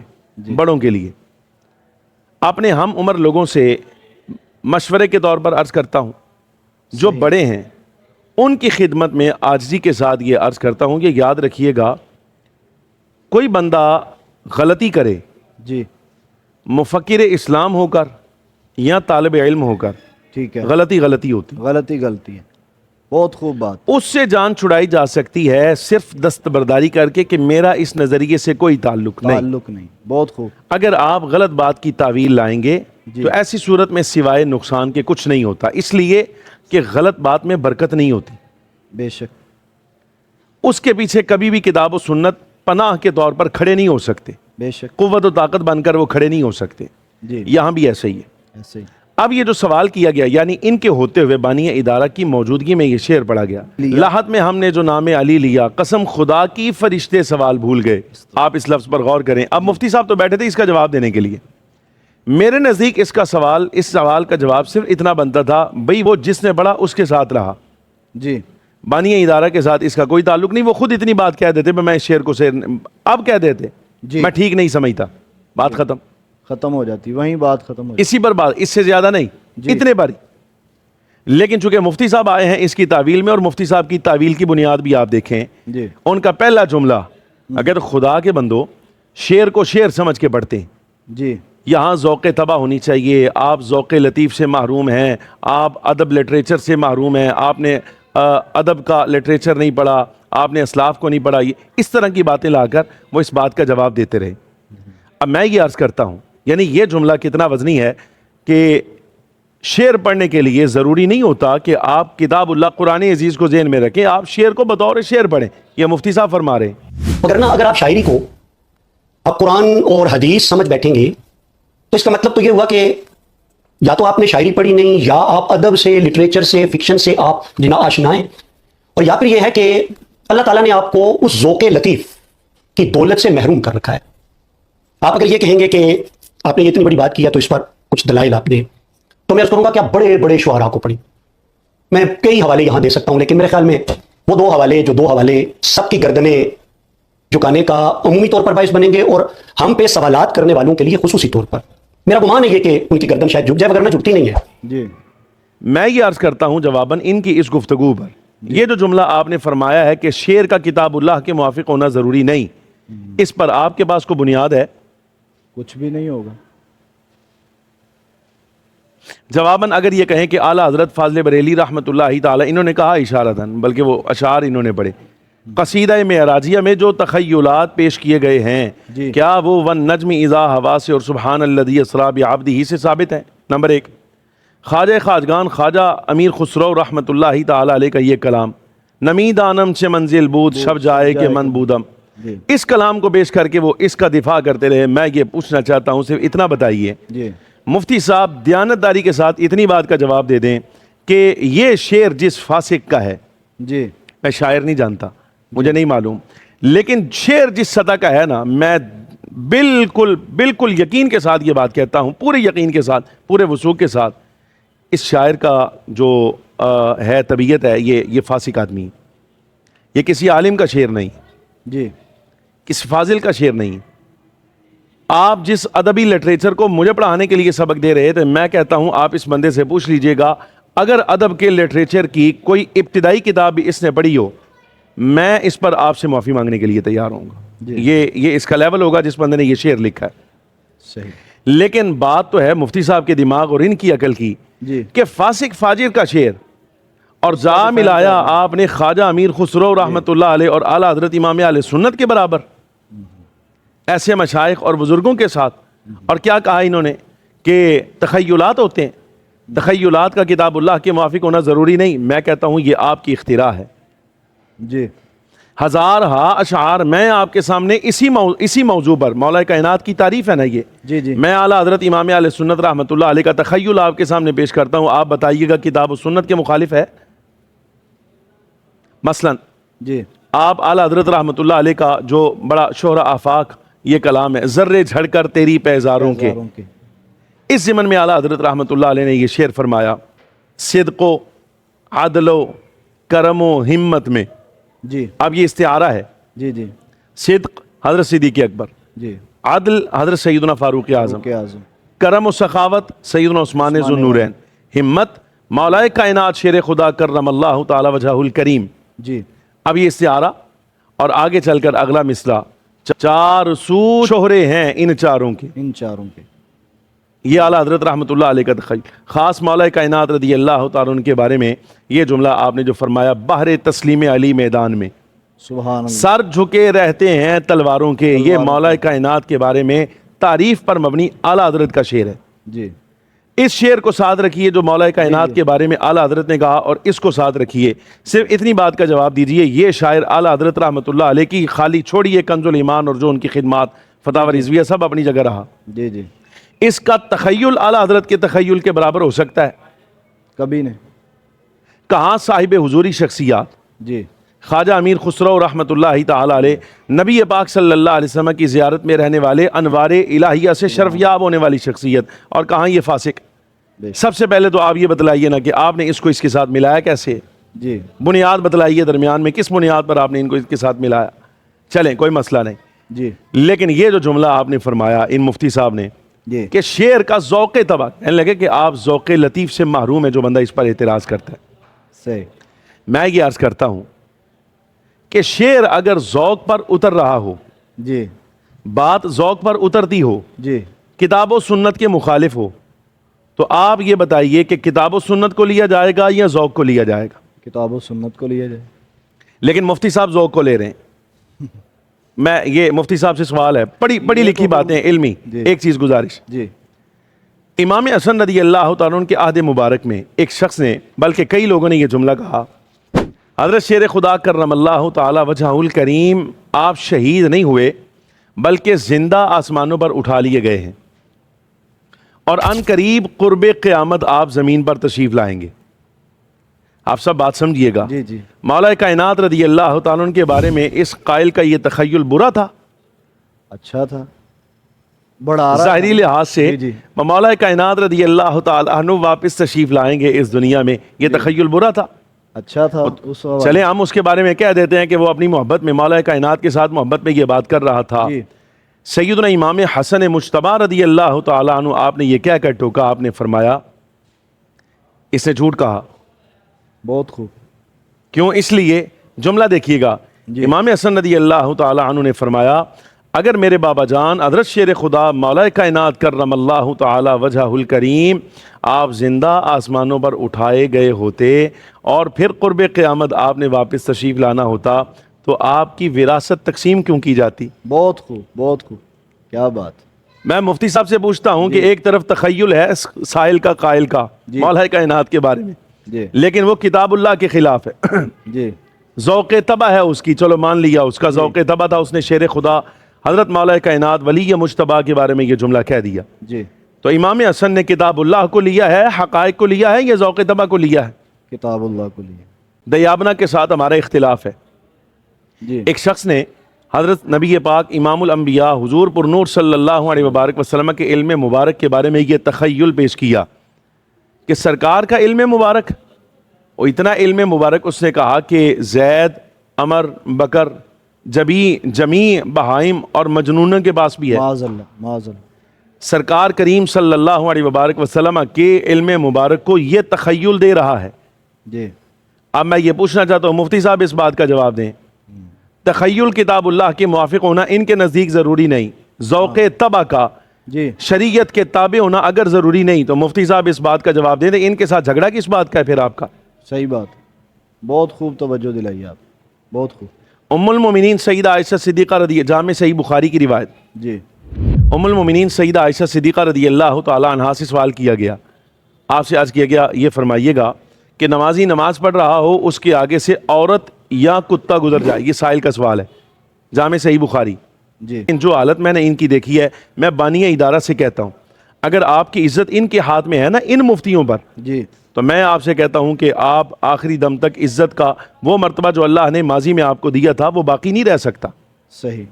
بڑوں کے لیے، اپنے ہم عمر لوگوں سے مشورے کے طور پر عرض کرتا ہوں، جو بڑے ہیں ان کی خدمت میں عاجزی کے ساتھ یہ عرض کرتا ہوں کہ یاد رکھیے گا کوئی بندہ غلطی کرے جی مفکر اسلام ہو کر یا طالب علم ہو کر، ٹھیک ہے، غلطی غلطی غلطی ہے، بہت خوب بات۔ اس سے جان چھڑائی جا سکتی ہے صرف دستبرداری کر کے کہ میرا اس نظریے سے کوئی تعلق نہیں۔ بہت خوب۔ اگر آپ غلط بات کی تعویل لائیں گے تو ایسی صورت میں سوائے نقصان کے کچھ نہیں ہوتا، اس لیے کہ غلط بات میں برکت نہیں ہوتی، بے شک اس کے پیچھے کبھی بھی کتاب و سنت پناہ کے طور پر کھڑے نہیں ہو سکتے، بے شک قوت و طاقت بن کر وہ کھڑے نہیں ہو سکتے، جی یہاں بھی ایسا ہی ہے۔ ایسے ہی اب یہ جو سوال کیا گیا یعنی ان کے ہوتے ہوئے بانی ادارہ کی موجودگی میں یہ شعر پڑھا گیا، لاحت میں ہم نے جو نام علی لیا، قسم خدا کی فرشتے سوال بھول گئے۔ آپ اس لفظ پر غور کریں، اب مفتی صاحب تو بیٹھے تھے اس کا جواب دینے کے لیے، میرے نزدیک اس سوال کا جواب صرف اتنا بنتا تھا بھئی وہ جس نے پڑھا اس کے ساتھ رہا، جی بانی ادارہ کے ساتھ اس کا کوئی تعلق نہیں، وہ خود اتنی بات کہہ دیتے میں اس شعر کو اب کہہ دیتے جی میں ٹھیک نہیں سمجھتا، بات ختم ہو جاتی، وہیں بات ختم ہو جاتی۔ اسی پر بات، اس سے زیادہ نہیں، اتنے پر ہی۔ لیکن چونکہ مفتی صاحب آئے ہیں اس کی تعویل میں، اور مفتی صاحب کی تعویل کی بنیاد بھی آپ دیکھیں، جی ان کا پہلا جملہ اگر خدا کے بندو شعر کو شعر سمجھ کے پڑھتے ہیں، جی یہاں ذوق طبع ہونی چاہیے، آپ ذوق لطیف سے محروم ہیں، آپ ادب لٹریچر سے محروم ہیں، آپ نے ادب کا لٹریچر نہیں پڑھا، آپ نے اسلاف کو نہیں پڑھا، اس طرح کی باتیں لا کر وہ اس بات کا جواب دیتے رہے۔ اب میں یہ عرض کرتا ہوں یعنی یہ جملہ کتنا وزنی ہے کہ شعر پڑھنے کے لیے ضروری نہیں ہوتا کہ آپ کتاب اللہ قرآن عزیز کو ذہن میں رکھیں، آپ شعر کو بطور شعر پڑھیں، یہ مفتی صاحب فرما رہے ہیں۔ اگر آپ شاعری کو اب قرآن اور حدیث سمجھ بیٹھیں گے تو اس کا مطلب تو یہ ہوا کہ یا تو آپ نے شاعری پڑھی نہیں، یا آپ ادب سے، لٹریچر سے، فکشن سے آپ جنا آشنا ہیں، اور یا پھر یہ ہے کہ اللہ تعالیٰ نے آپ کو اس ذوق لطیف کی دولت سے محروم کر رکھا ہے۔ آپ اگر یہ کہیں گے کہ آپ نے اتنی بڑی بات کی ہے تو اس پر کچھ دلائل آپ دیں، تو میں اس کروں گا کہ آپ بڑے بڑے شعراء کو پڑھیں۔ میں کئی حوالے یہاں دے سکتا ہوں، لیکن میرے خیال میں وہ دو حوالے سب کی گردنیں جھکانے کا عمومی طور پر باعث بنیں گے، اور ہم پہ سوالات کرنے والوں کے لیے خصوصی طور پر میرا گمان ہے یہ کہ ان کی گردن شاید جھک جائے، وگرنہ جھکتی نہیں ہے۔ جی میں یہ عرض کرتا ہوں جواباً ان کی اس گفتگو پر یہ جو جملہ آپ نے فرمایا ہے کہ شعر کا کتاب اللہ کے موافق ہونا ضروری نہیں، اس پر آپ کے پاس کوئی بنیاد ہے؟ کچھ بھی نہیں ہوگا۔ جواباً اگر یہ کہیں کہ اعلیٰ حضرت فاضل بریلی رحمۃ اللہ تعالی، انہوں نے کہا اشارتاً، بلکہ وہ اشعار انہوں نے پڑھے، قصیدہ معراجیہ میں جو تخیلات پیش کیے گئے ہیں، جی کیا وہ والنجم اذا ہوا سے اور سبحان الذی اسریٰ بعبدہ سے ثابت ہیں؟ نمبر ایک، خواجہ خواجگان خواجہ امیر خسرو رحمۃ اللہ تعالی علیہ کا یہ کلام، نمی دانم سے منزل بود شب جائے کہ من بودم، جی اس کلام کو پیش کر کے وہ اس کا دفاع کرتے رہے۔ میں یہ پوچھنا چاہتا ہوں، صرف اتنا بتائیے، جی مفتی صاحب دیانتداری کے ساتھ اتنی بات کا جواب دے دیں کہ یہ شعر جس فاسق کا ہے، جی میں شاعر نہیں جانتا، مجھے نہیں معلوم، لیکن شعر جس سطح کا ہے نا، میں بالکل یقین کے ساتھ یہ بات کہتا ہوں، پورے یقین کے ساتھ، پورے وثوق کے ساتھ، اس شاعر کا جو ہے طبیعت ہے، یہ فاسق آدمی، یہ کسی عالم کا شعر نہیں، جی کسی فاضل کا شعر نہیں۔ آپ جس ادبی لٹریچر کو مجھے پڑھانے کے لیے سبق دے رہے تھے، میں کہتا ہوں آپ اس بندے سے پوچھ لیجئے گا، اگر ادب کے لٹریچر کی کوئی ابتدائی کتاب بھی اس نے پڑھی ہو، میں اس پر آپ سے معافی مانگنے کے لیے تیار ہوں گا۔ جی یہ اس کا لیول ہوگا جس بندے نے یہ شعر لکھا ہے۔ صحیح، لیکن بات تو ہے مفتی صاحب کے دماغ اور ان کی عقل کی جی کہ فاسق فاجر کا شعر، اور جا ملایا آپ نے خواجہ امیر خسرو رحمۃ اللہ علیہ اور اعلیٰ حضرت امام اہل سنت کے برابر، ایسے مشائخ اور بزرگوں کے ساتھ، اور کیا کہا انہوں نے کہ تخیلات ہوتے ہیں، تخیلات کا کتاب اللہ کے موافق ہونا ضروری نہیں۔ میں کہتا ہوں یہ آپ کی اختراع ہے۔ جی ہزارہا اشعار میں آپ کے سامنے اسی موضوع پر، مولا کائنات کی تعریف ہے نا یہ، جی جی میں اعلیٰ حضرت امام اہل سنت رحمۃ اللہ علیہ کا تخیل آپ کے سامنے پیش کرتا ہوں، آپ بتائیے گا کتاب و سنت کے مخالف ہے؟ مثلا جی آپ اعلیٰ حضرت رحمۃ اللہ علیہ کا جو بڑا شہرہ آفاق یہ کلام ہے، ذرے جھڑ کر تیری پیزاروں کے، اس ضمن میں اعلیٰ حضرت رحمۃ اللہ علیہ نے یہ شعر فرمایا، صدق و عدل و کرم و ہمت میں، جی اب یہ استعارہ ہے، جی جی صدق حضرت صدیق اکبر، جی عدل حضرت سیدنا فاروق اعظم، کے اعظم، کرم و سخاوت سیدنا عثمان ذو النورین، ہمت مولا کائنات شیر خدا کرم اللہ تعالی وجہہ الکریم۔ جی اب یہ استعارہ، اور آگے چل کر اگلا مصرع، چار سو شہرے ہیں ان چاروں کے، ان چاروں کے، یہ اعلیٰ حضرت رحمۃ اللہ علیہ کا تخیل، خاص مولا کائنات رضی اللہ تعالیٰ عنہ کے بارے میں یہ جملہ آپ نے جو فرمایا، بحر تسلیم علی میدان میں سبحان اللہ، سر جھکے رہتے ہیں تلواروں کے، یہ مولا کائنات کے بارے میں تعریف پر مبنی اعلیٰ حضرت کا شعر ہے۔ جی اس شعر کو ساتھ رکھیے جو مولا کائنات کے بارے میں اعلیٰ حضرت نے کہا، اور اس کو ساتھ رکھیے، صرف اتنی بات کا جواب دیجئے، یہ شاعر اعلیٰ حضرت رحمۃ اللہ علیہ کی خالی چھوڑیے کنز الایمان اور جو ان کی خدمات فتاوی رضویہ سب اپنی جگہ رہا، جی جی اس کا تخیل اعلیٰ حضرت کے تخیل کے برابر ہو سکتا ہے؟ کبھی نہیں، کہاں صاحب حضوری شخصیات جی خواجہ امیر خسرو رحمۃ اللہ تعالی علیہ، نبی پاک صلی اللہ علیہ وسلم کی زیارت میں رہنے والے، انوار الہیہ سے شرف یاب ہونے والی شخصیت، اور کہاں یہ فاسق؟ سب سے پہلے تو آپ یہ بتلائیے نا کہ آپ نے اس کو اس کے ساتھ ملایا کیسے؟ جی بنیاد بتلائیے، درمیان میں کس بنیاد پر آپ نے ان کو اس کے ساتھ ملایا؟ چلیں کوئی مسئلہ نہیں، جی لیکن یہ جو جملہ آپ نے فرمایا ان مفتی صاحب نے جی کہ شعر کا ذوق طبع، کہنے لگے کہ آپ ذوق لطیف سے محروم ہے جو بندہ اس پر اعتراض کرتا ہے۔ صحیح، میں یہ عرض کرتا ہوں کہ شعر اگر ذوق پر اتر رہا ہو، جی بات ذوق پر اترتی ہو، جی کتاب و سنت کے مخالف ہو، تو آپ یہ بتائیے کہ کتاب و سنت کو لیا جائے گا یا ذوق کو لیا جائے گا؟ کتاب و سنت کو لیا جائے، لیکن مفتی صاحب ذوق کو لے رہے ہیں۔ میں یہ مفتی صاحب سے سوال ہے، پڑھی لکھی باتیں علمی، ایک چیز گزارش، جی امام حسن رضی اللہ تعالیٰ عنہ کے عہد مبارک میں ایک شخص نے، بلکہ کئی لوگوں نے یہ جملہ کہا، حضرت شیر خدا کرم اللہ تعالی وجہہ الکریم، آپ شہید نہیں ہوئے بلکہ زندہ آسمانوں پر اٹھا لیے گئے ہیں، اور ان قریب قرب قیامت آپ زمین پر تشریف لائیں گے۔ آپ سب بات سمجھیے گا، جی جی مولا کائنات رضی اللہ تعالیٰ عنہ کے بارے میں اس قائل کا یہ تخیل برا تھا؟ اچھا تھا، بڑا ظاہری لحاظ سے جی جی مولا کائنات رضی اللہ تعالیٰ عنہ واپس تشریف لائیں گے اس دنیا میں، یہ تخیل برا تھا؟ اچھا تھا اس وقت، چلیں ہم اس کے بارے میں کہہ دیتے ہیں کہ وہ اپنی محبت میں، مولا کائنات کے ساتھ محبت میں یہ بات کر رہا تھا۔ جی سیدنا امام حسن مجتبی رضی اللہ تعالیٰ عنہ، آپ نے یہ کہہ کر ٹوکا، آپ نے فرمایا اس نے جھوٹ کہا، بہت خوب، کیوں؟ اس لیے جملہ دیکھیے گا، امام حسن رضی اللہ تعالی عنہ نے فرمایا اگر میرے بابا جان حضرت شیر خدا مولا کائنات کرم اللہ تعالی وجہہ الکریم آپ زندہ آسمانوں پر اٹھائے گئے ہوتے اور پھر قرب قیامت آپ نے واپس تشریف لانا ہوتا تو آپ کی وراثت تقسیم کیوں کی جاتی؟ بہت خوب، بہت خوب، کیا بات. میں مفتی صاحب سے پوچھتا ہوں کہ ایک طرف تخیل ہے سائل کا قائل کا مولا کائنات کے بارے میں، جی لیکن وہ کتاب اللہ کے خلاف ہے. جی ذوق طبع ہے اس کی، چلو مان لیا اس کا ذوق طبع تھا، اس نے شیر خدا حضرت مولا کائنات ولی مجتبیٰ کے بارے میں یہ جملہ کہہ دیا. جی تو امام حسن نے کتاب اللہ کو لیا ہے، حقائق کو لیا ہے، یا ذوق طبع کو لیا ہے؟ کتاب اللہ کو لیے. دیابنا کے ساتھ ہمارا اختلاف ہے. جی ایک شخص نے حضرت نبی پاک امام الانبیاء حضور پر نور صلی اللہ علیہ وبارک وسلم کے علم مبارک کے بارے میں یہ تخیل پیش کیا کہ سرکار کا علم مبارک، اور اتنا علم مبارک اس نے کہا کہ زید، عمر، بکر، جمیع بہائم اور مجنونوں کے پاس بھی ہے. معاذ اللہ، معاذ اللہ. سرکار کریم صلی اللہ علیہ وبارک وسلم کے علم مبارک کو یہ تخیل دے رہا ہے. جی اب میں یہ پوچھنا چاہتا ہوں مفتی صاحب اس بات کا جواب دیں. تخیل کتاب اللہ کے موافق ہونا ان کے نزدیک ضروری نہیں، ذوق طبع کا جی شریعت کے تابع ہونا اگر ضروری نہیں، تو مفتی صاحب اس بات کا جواب دیں. ان کے ساتھ جھگڑا کس بات کا ہے پھر آپ کا؟ صحیح بات. بہت خوب توجہ دلائی آپ، بہت خوب. ام المومنین سیدہ عائشہ صدیقہ رضی جامع صحیح بخاری کی روایت، جی ام المومنین سیدہ عائشہ صدیقہ رضی اللہ تعالی عنہا سے سوال کیا گیا، آپ سے عرض کیا گیا یہ فرمائیے گا کہ نمازی نماز پڑھ رہا ہو، اس کے آگے سے عورت یا کتا گزر جائے، یہ سائل کا سوال ہے، جامع صحیح بخاری. جی جو حالت میں نے ان کی دیکھی ہے، میں بانی ادارہ سے کہتا ہوں اگر آپ کی عزت ان کے ہاتھ میں ہے نا، ان مفتیوں پر، جی تو میں آپ سے کہتا ہوں کہ آپ آخری دم تک عزت کا وہ مرتبہ جو اللہ نے ماضی میں آپ کو دیا تھا وہ باقی نہیں رہ سکتا صحیح.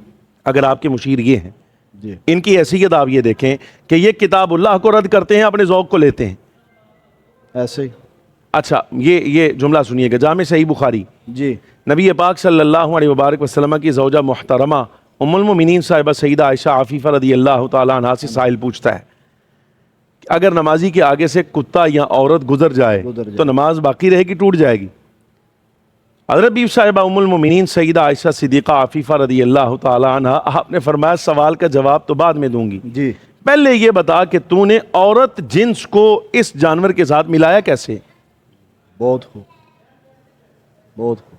اگر آپ کے مشیر یہ ہیں. جی ان کی حیثیت آپ یہ دیکھیں کہ یہ کتاب اللہ کو رد کرتے ہیں، اپنے ذوق کو لیتے ہیں. ایسے ہی. اچھا یہ جملہ سنیے گا، جامع صحیح بخاری، جی نبی پاک صلی اللہ علیہ وبارک وسلم کی زوجہ محترمہ ام المومنین صاحبہ سیدہ عائشہ عفیفہ رضی اللہ تعالی عنہا سے سائل پوچھتا ہے کہ اگر نمازی کے آگے سے کتا یا عورت گزر جائے تو نماز باقی رہے گی، ٹوٹ جائے گی؟ حضرت بیوی صاحبہ ام المومنین سیدہ عائشہ صدیقہ عفیفہ رضی اللہ تعالی عنہا، آپ نے فرمایا سوال کا جواب تو بعد میں دوں گی، جی پہلے یہ بتا کہ تو نے عورت جنس کو اس جانور کے ساتھ ملایا کیسے؟ بہت خوب، بہت خوب.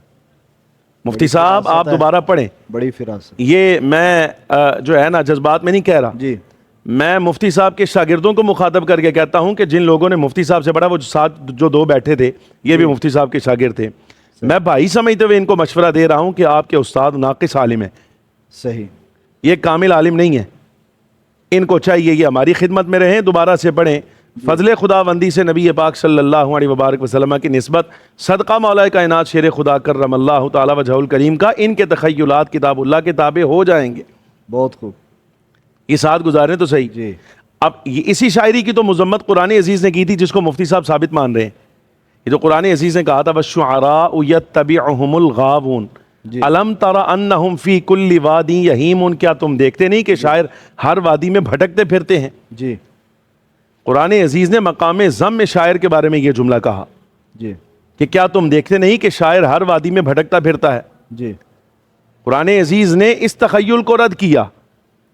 مفتی صاحب آپ دوبارہ پڑھیں. بڑی فراست. یہ میں جو ہے نا جذبات میں نہیں کہہ رہا، جی میں مفتی صاحب کے شاگردوں کو مخاطب کر کے کہتا ہوں کہ جن لوگوں نے مفتی صاحب سے پڑھا، وہ ساتھ جو دو بیٹھے تھے یہ بھی مفتی صاحب کے شاگرد تھے، میں بھائی سمجھتے ہوئے ان کو مشورہ دے رہا ہوں کہ آپ کے استاد ناقص عالم ہیں، صحیح. یہ کامل عالم نہیں ہے. ان کو چاہیے یہ ہماری خدمت میں رہیں، دوبارہ سے پڑھیں. فضل خداوندی سے نبی پاک صلی اللہ علیہ وبارک وسلم کی نسبت صدقہ مولا کائنات شیر خدا کرم اللہ تعالی وجہہ الکریم کا ان کے تخیلات کتاب اللہ کے تابع ہو جائیں گے. بہت خوب. یہ ساتھ گزاریں تو صحیح. جی اب اسی شاعری کی تو مذمت قرآن عزیز نے کی تھی جس کو مفتی صاحب ثابت مان رہے ہیں. یہ جو قرآن عزیز نے کہا تھا وَالشُّعَرَاءُ يَتَّبِعُهُمُ الْغَاوُونَ أَلَمْ تَرَ أَنَّهُمْ فِي كُلِّ وَادٍ يَهِيمُونَ، کیا تم دیکھتے نہیں کہ شاعر ہر وادی میں بھٹکتے پھرتے ہیں؟ جی قرآن عزیز نے مقام ضم میں شاعر کے بارے میں یہ جملہ کہا جی کہ کیا تم دیکھتے نہیں کہ شاعر ہر وادی میں بھٹکتا پھرتا ہے؟ جی قرآن عزیز نے اس تخیل کو رد کیا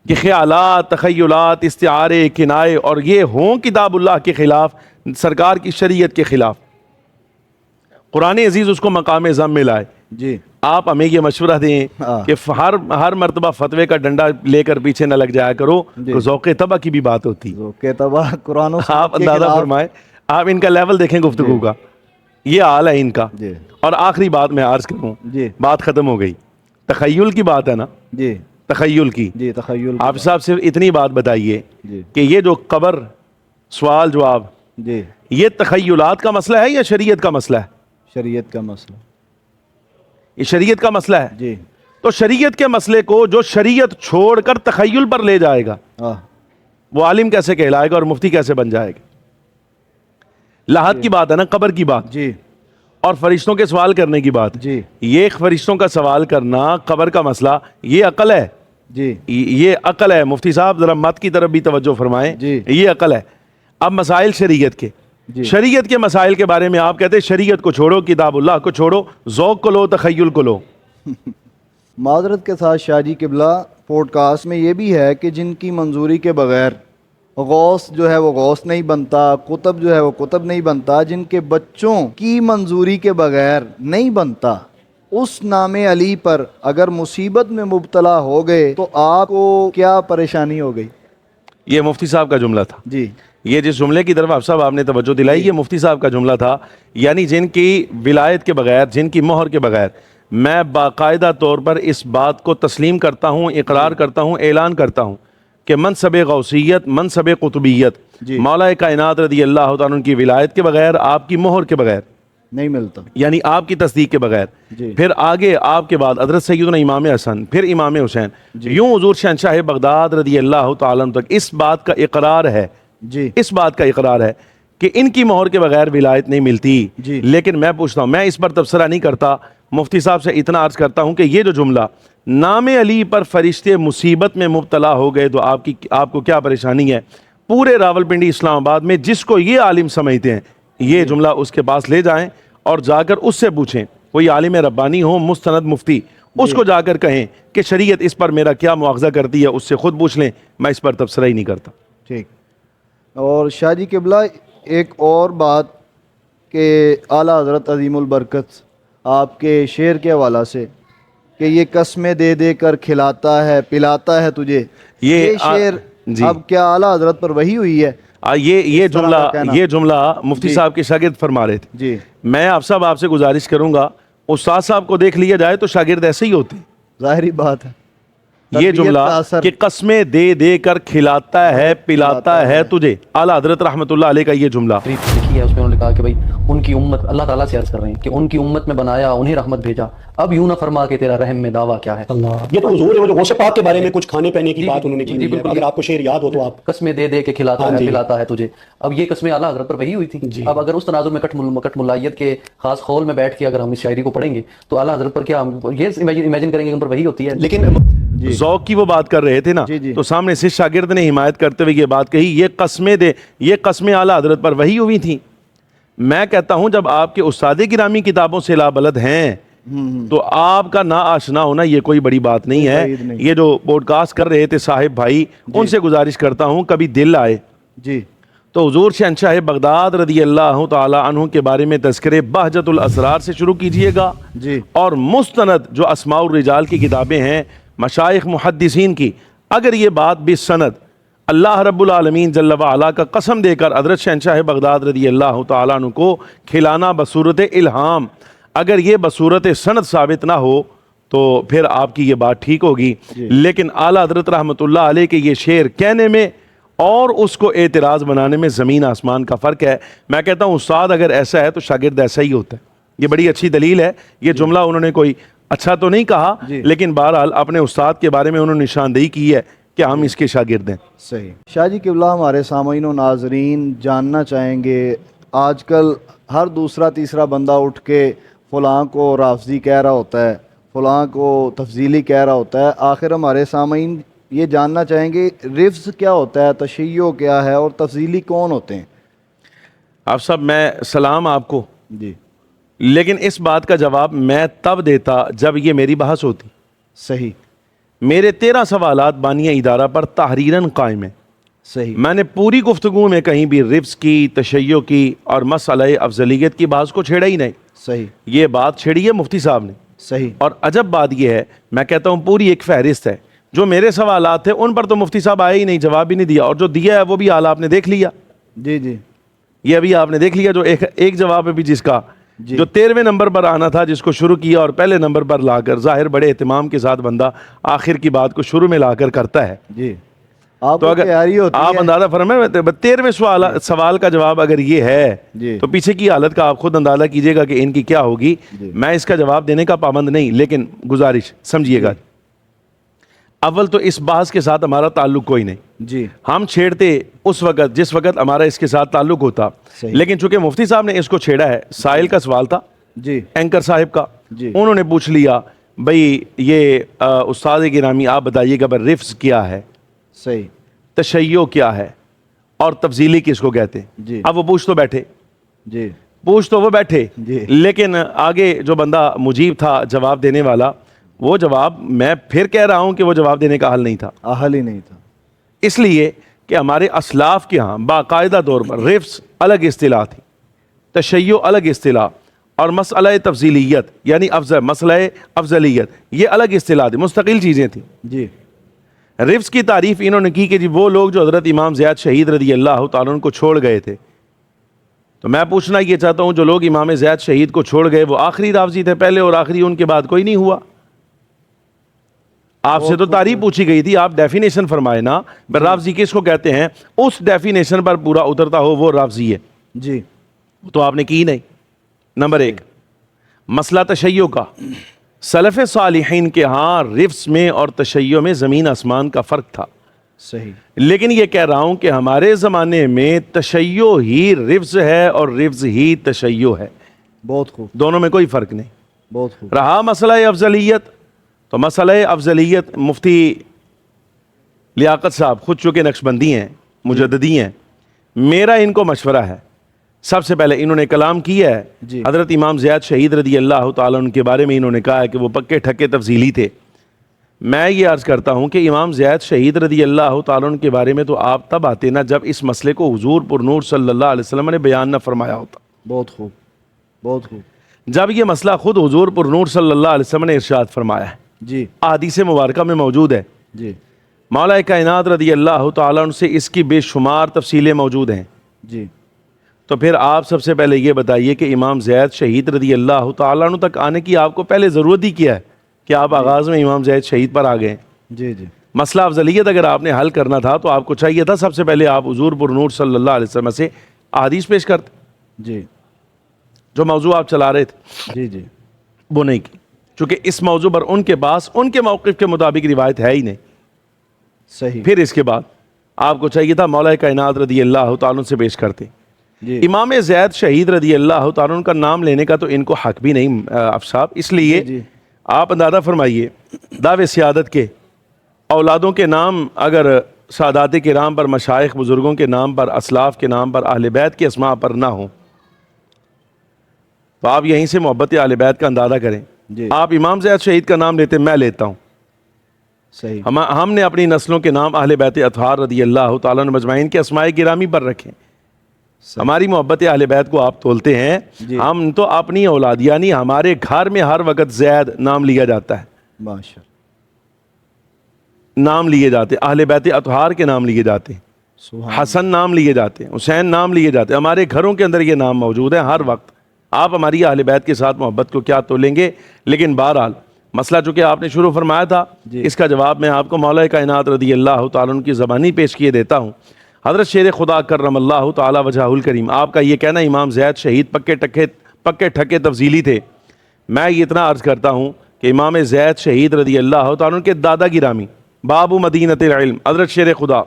کہ خیالات، تخیلات، استعارے، کنائے اور یہ ہوں کتاب اللہ کے خلاف، سرکار کی شریعت کے خلاف. قرآن عزیز اس کو مقام ضم میں لائے. جی آپ ہمیں یہ مشورہ دیں کہ ہر مرتبہ فتوے کا ڈنڈا لے کر پیچھے نہ لگ جایا کرو، تو ذوق طبع کی بھی بات ہوتی. ذوق طبع قرآن و آپ اندازہ فرمائیں، آپ ان کا لیول دیکھیں گفتگو کا، یہ حال ہے ان کا. جی اور آخری بات میں عرض کروں، جی بات ختم ہو گئی، تخیل کی بات ہے نا، جی تخیل کی. جی تخیل. آپ صاحب صرف اتنی بات بتائیے جی کہ یہ جو قبر سوال جواب، جی یہ تخیلات کا مسئلہ ہے یا شریعت کا مسئلہ ہے؟ شریعت کا مسئلہ. یہ شریعت کا مسئلہ ہے. جی تو شریعت کے مسئلے کو جو شریعت چھوڑ کر تخیل پر لے جائے گا وہ عالم کیسے کہلائے گا اور مفتی کیسے بن جائے گا؟ لاحت کی بات ہے نا، قبر کی بات، جی اور فرشتوں کے سوال کرنے کی بات. جی یہ فرشتوں کا سوال کرنا، قبر کا مسئلہ، یہ عقل ہے. جی یہ عقل ہے. مفتی صاحب ذرا مت کی طرف بھی توجہ فرمائیں. جی یہ عقل ہے. اب مسائل شریعت کے، جی۔ شریعت کے مسائل کے بارے میں آپ کہتے ہیں شریعت کو چھوڑو، کتاب اللہ کو چھوڑو، ذوق کو لو، تخیل کو لو۔ معذرت کے ساتھ شاہ جی قبلہ، پوڈ کاسٹ میں یہ بھی ہے کہ جن کی منظوری کے بغیر غوث جو ہے وہ غوث نہیں بنتا، قطب جو ہے وہ قطب نہیں بنتا، جن کے بچوں کی منظوری کے بغیر نہیں بنتا، اس نام علی پر اگر مصیبت میں مبتلا ہو گئے تو آپ کو کیا پریشانی ہو گئی؟ یہ مفتی صاحب کا جملہ تھا۔ جی یہ جس جملے کی طرف آپ صاحب آپ نے توجہ دلائی، یہ مفتی صاحب کا جملہ تھا، یعنی جن کی ولایت کے بغیر، جن کی مہر کے بغیر میں باقاعدہ طور پر اس بات کو تسلیم کرتا ہوں، اقرار کرتا ہوں، اعلان کرتا ہوں کہ منصب غوثیت، منصب قطبیت جی۔ مولا کائنات رضی اللہ تعالیٰ عنہ کی ولایت کے بغیر، آپ کی مہر کے بغیر، نہیں ملتا، یعنی آپ کی تصدیق کے بغیر، جی۔ پھر آگے آپ کے بعد حضرت سیدنا امام حسن، پھر امام حسین، یوں حضور شہنشاہ بغداد رضی اللہ تعالیٰ عنہ تک اس بات کا اقرار ہے، جی اس بات کا اقرار ہے کہ ان کی مہر کے بغیر ولایت نہیں ملتی۔ جی۔ لیکن میں پوچھتا ہوں، میں اس پر تبصرہ نہیں کرتا، مفتی صاحب سے اتنا عرض کرتا ہوں کہ یہ جو جملہ نام علی پر فرشتے مصیبت میں مبتلا ہو گئے تو آپ کو کیا پریشانی ہے، پورے راولپنڈی اسلام آباد میں جس کو یہ عالم سمجھتے ہیں یہ جملہ اس کے پاس لے جائیں اور جا کر اس سے پوچھیں، کوئی عالم ربانی ہو، مستند مفتی، اس کو جا کر کہیں کہ شریعت اس پر میرا کیا مواخذہ کرتی ہے، اس سے خود پوچھ لیں، میں اس پر تبصرہ ہی نہیں کرتا۔ ٹھیک۔ اور شاہ جی قبلہ ایک اور بات کہ اعلیٰ حضرت عظیم البرکت آپ کے شعر کے حوالہ سے کہ یہ قسمیں دے دے کر کھلاتا ہے پلاتا ہے تجھے، یہ شعر جی۔ اب کیا اعلیٰ حضرت پر وحی ہوئی ہے؟ یہ جملہ مفتی صاحب کے شاگرد فرما رہے تھے۔ جی میں آپ سے گزارش کروں گا، استاد صاحب کو دیکھ لیا جائے تو شاگرد ایسے ہی ہوتے ہیں۔ ظاہری بات ہے، یہ جملہ کہ قسمیں دے دے کر کھلاتا ہے پلاتا ہے تجھے، اعلیٰ حضرت رحمۃ اللہ علیہ کا یہ جملہ لکھی ہے، اس میں انہوں نے کہا کہ بھائی ان کی امت، اللہ تعالیٰ سے عرض کر رہے ہیں کہ ان کی امت میں بنایا، انہیں رحمت بھیجا، اب یوں نہ فرما کہ تیرا رحم میں دعویٰ کیا ہے۔ یہ تو حضور ہے جو غوث پاک کے بارے میں کچھ کھانے پینے کی بات انہوں نے کی ہے، اگر آپ کو شعر یاد ہو تو آپ قسمیں دے دے کے کھلاتا ہے پلاتا ہے تجھے، اب یہ قسمیں اعلیٰ حضرت پر وحی ہوئی تھی۔ اب اگر اس تناظر میں کٹ ملائیت کے خاص خول میں بیٹھ کے اگر ہم اس شاعری کو پڑھیں گے تو اعلیٰ حضرت پر کیا یہ امیجن کریں گے ان پر وحی ہوتی ہے؟ لیکن ذوق کی وہ بات کر رہے تھے نا، تو سامنے سے شاگرد نے حمایت کرتے ہوئے یہ بات کہی، یہ قسمیں اعلیٰ حضرت پر وحی ہوئی تھیں۔ میں کہتا ہوں جب آپ کے استاد گرامی کتابوں سے لابلد ہیں تو آپ کا نا آشنا ہونا یہ کوئی بڑی بات نہیں ہے۔ یہ جو پوڈ کاسٹ کر رہے تھے صاحب بھائی، ان سے گزارش کرتا ہوں کبھی دل آئے جی تو حضور شہنشاہ بغداد رضی اللہ تعالی عنہ کے بارے میں تذکرے بہجت الاسرار سے شروع کیجئے گا، جی اور مستند جو اسماء الرجال کی کتابیں ہیں مشائخ محدثین کی، اگر یہ بات بھی سند اللہ رب العالمین جل وعلا کا قسم دے کر حضرت شہنشاہ بغداد رضی اللہ تعالیٰ عنہ کو کھلانا بصورت الہام، اگر یہ بصورت سند ثابت نہ ہو تو پھر آپ کی یہ بات ٹھیک ہوگی۔ لیکن اعلیٰ حضرت رحمۃ اللہ علیہ کے یہ شعر کہنے میں اور اس کو اعتراض بنانے میں زمین آسمان کا فرق ہے۔ میں کہتا ہوں استاد اگر ایسا ہے تو شاگرد ایسا ہی ہوتا ہے، یہ بڑی اچھی دلیل ہے۔ یہ جملہ انہوں نے کوئی اچھا تو نہیں کہا، لیکن بہرحال اپنے استاد کے بارے میں انہوں نے نشاندہی کی ہے کہ ہم اس کے شاگرد ہیں۔ صحیح۔ شاہ جی قبلہ ہمارے سامعین و ناظرین جاننا چاہیں گے، آج کل ہر دوسرا تیسرا بندہ اٹھ کے فلاں کو رافضی کہہ رہا ہوتا ہے، فلاں کو تفضیلی کہہ رہا ہوتا ہے، آخر ہمارے سامعین یہ جاننا چاہیں گے رفض کیا ہوتا ہے، تشیع کیا ہے، اور تفضیلی کون ہوتے ہیں؟ آپ سب میں سلام آپ کو، جی لیکن اس بات کا جواب میں تب دیتا جب یہ میری بحث ہوتی۔ صحیح میرے 13 سوالات بانیہ ادارہ پر تحریراً قائم ہیں۔ صحیح۔ میں نے پوری گفتگو میں کہیں بھی رفض کی، تشیع کی اور مسئلہ افضلیت کی بحث کو چھیڑا ہی نہیں۔ صحیح۔ یہ بات چھیڑی ہے مفتی صاحب نے۔ صحیح۔ اور عجب بات یہ ہے، میں کہتا ہوں پوری ایک فہرست ہے، جو میرے سوالات تھے ان پر تو مفتی صاحب آئے ہی نہیں، جواب بھی نہیں دیا، اور جو دیا ہے وہ بھی حال آپ نے دیکھ لیا۔ جی جی یہ ابھی آپ نے دیکھ لیا جو ایک جواب ہے بھی، جس کا جو 13ویں نمبر پر آنا تھا، جس کو شروع کیا اور پہلے نمبر پر لا کر، ظاہر بڑے اہتمام کے ساتھ بندہ آخر کی بات کو شروع میں لا کر کرتا ہے۔ جی آپ تو کو اگر تیاری ہوتی آپ ہے۔ اندازہ فرمائیں 13ویں سوال کا جواب اگر یہ ہے جی تو پیچھے کی حالت کا آپ خود اندازہ کیجئے گا کہ ان کی کیا ہوگی۔ میں اس کا جواب دینے کا پابند نہیں، لیکن گزارش سمجھیے گا، اول تو اس بحث کے ساتھ ہمارا تعلق کوئی نہیں۔ جی ہم چھیڑتے اس وقت جس وقت ہمارا اس کے ساتھ تعلق ہوتا، لیکن چونکہ مفتی صاحب نے اس کو چھیڑا ہے، سائل کا سوال تھا جی اینکر صاحب کا، جی انہوں نے پوچھ لیا بھئی یہ استاد گرامی آپ بتائیے گا رفض کیا ہے، صحیح۔ تشیع کیا ہے، اور تفضیلی کس کو کہتے ہیں؟ جی اب وہ پوچھ تو بیٹھے جی پوچھ تو وہ بیٹھے جی لیکن آگے جو بندہ مجیب تھا جواب دینے والا وہ جواب میں پھر کہہ رہا ہوں کہ وہ جواب دینے کا حل نہیں تھا، اہل ہی نہیں تھا. اس لیے کہ ہمارے اسلاف کے ہاں باقاعدہ طور پر رفس الگ اصطلاح تھی، تشیع الگ اصطلاح، اور مسئلہ تفضیلیت یعنی مسئلہ افضلیت یہ الگ اصطلاح تھی، مستقل چیزیں تھیں. جی رفس کی تعریف انہوں نے کی کہ جی وہ لوگ جو حضرت امام زیاد شہید رضی اللہ تعالیٰ عنہ کو چھوڑ گئے تھے. تو میں پوچھنا یہ چاہتا ہوں جو لوگ امام زیاد شہید کو چھوڑ گئے وہ آخری رافضی تھے، پہلے اور آخری ان کے بعد کوئی نہیں ہوا؟ آپ سے تو تعریف پوچھی گئی تھی، آپ ڈیفینیشن فرمائے نا رافضی کس کو کہتے ہیں، اس ڈیفینیشن پر پورا اترتا ہو وہ رافضی ہے. جی تو آپ نے کی نہیں. نمبر ایک مسئلہ تشیع کا، سلف صالحین کے ہاں رفس میں اور تشیع میں زمین آسمان کا فرق تھا. صحیح. لیکن یہ کہہ رہا ہوں کہ ہمارے زمانے میں تشیع ہی رفس ہے اور رفس ہی تشیع ہے، بہت خوب. دونوں میں کوئی فرق نہیں. بہت خوب. رہا مسئلہ افضلیت، تو مسئلہ افضلیت مفتی لیاقت صاحب خود چونکہ نقشبندی ہیں مجددی ہیں، میرا ان کو مشورہ ہے، سب سے پہلے انہوں نے کلام کیا ہے جی. حضرت امام زیاد شہید رضی اللہ تعالیٰ عنہ کے بارے میں، انہوں نے کہا ہے کہ وہ پکے ٹھکے تفضیلی تھے. میں یہ عرض کرتا ہوں کہ امام زیاد شہید رضی اللہ تعالیٰ عنہ کے بارے میں تو آپ تب آتے نا جب اس مسئلے کو حضور پر نور صلی اللہ علیہ وسلم نے بیان نہ فرمایا ہوتا. بہت خوب. بہت خوب. جب یہ مسئلہ خود حضور پر نور صلی اللہ علیہ وسلم نے ارشاد فرمایا ہے، جی احادیث مبارکہ میں موجود ہے، جی مولا کائنات رضی اللہ تعالیٰ عنہ سے اس کی بے شمار تفصیلیں موجود ہیں. جی تو پھر آپ سب سے پہلے یہ بتائیے کہ امام زید شہید رضی اللہ تعالیٰ عنہ تک آنے کی آپ کو پہلے ضرورت ہی کیا ہے کہ آپ آغاز میں امام زید شہید پر آ گئے؟ جی جی مسئلہ افضلیت اگر آپ نے حل کرنا تھا تو آپ کو چاہیے تھا سب سے پہلے آپ حضور پر نور صلی اللہ علیہ وسلم سے احادیث پیش کرتے. جی جو موضوع آپ چلا رہے تھے جی جی وہ نہیں کی، چونکہ اس موضوع پر ان کے پاس ان کے موقف کے مطابق روایت ہے ہی نہیں. صحیح. پھر اس کے بعد آپ کو چاہیے تھا مولا کائنات رضی اللہ تعالیٰ عنہ سے پیش کرتے. جی امام زید شہید رضی اللہ تعالیٰ عنہ کا نام لینے کا تو ان کو حق بھی نہیں افصاحب، اس لیے جی آپ اندازہ فرمائیے دعوے سیادت کے اولادوں کے نام اگر سادات کرام پر، مشائخ بزرگوں کے نام پر، اسلاف کے نام پر، اہل بیت کے اسماء پر نہ ہوں تو آپ یہیں سے محبت اہل بیت کا اندازہ کریں. جی آپ امام زید شہید کا نام لیتے، میں لیتا ہوں. صحیح. ہم نے اپنی نسلوں کے نام اہل بیت اطہار رضی اللہ تعالیٰ عنہ مجمعین کے اسماء گرامی پر رکھیں. ہماری محبت اہل بیت کو آپ تولتے ہیں، جی. ہم تو اپنی اولاد یعنی ہمارے گھر میں ہر وقت زید نام لیا جاتا ہے، ماشاء نام لیے جاتے، اہل بیت اطہار کے نام لیے جاتے ہیں، سبحان. حسن نام لیے جاتے ہیں، حسین نام لیے جاتے ہیں، ہمارے گھروں کے اندر یہ نام موجود ہیں ہر وقت. آپ ہماری اہل بیت کے ساتھ محبت کو کیا تولیں گے؟ لیکن بہرحال مسئلہ چونکہ آپ نے شروع فرمایا تھا، جی. اس کا جواب میں آپ کو مولا کائنات رضی اللہ تعالیٰ عنہ کی زبانی پیش کیے دیتا ہوں. حضرت شیر خدا کرم اللہ تعالی وجہہ الکریم، آپ کا یہ کہنا امام زید شہید پکے ٹھکے تفضیلی تھے. میں یہ اتنا عرض کرتا ہوں کہ امام زید شہید رضی اللہ تعالیٰ عنہ کے دادا گرامی بابو مدینۃ العلم حضرت شیر خدا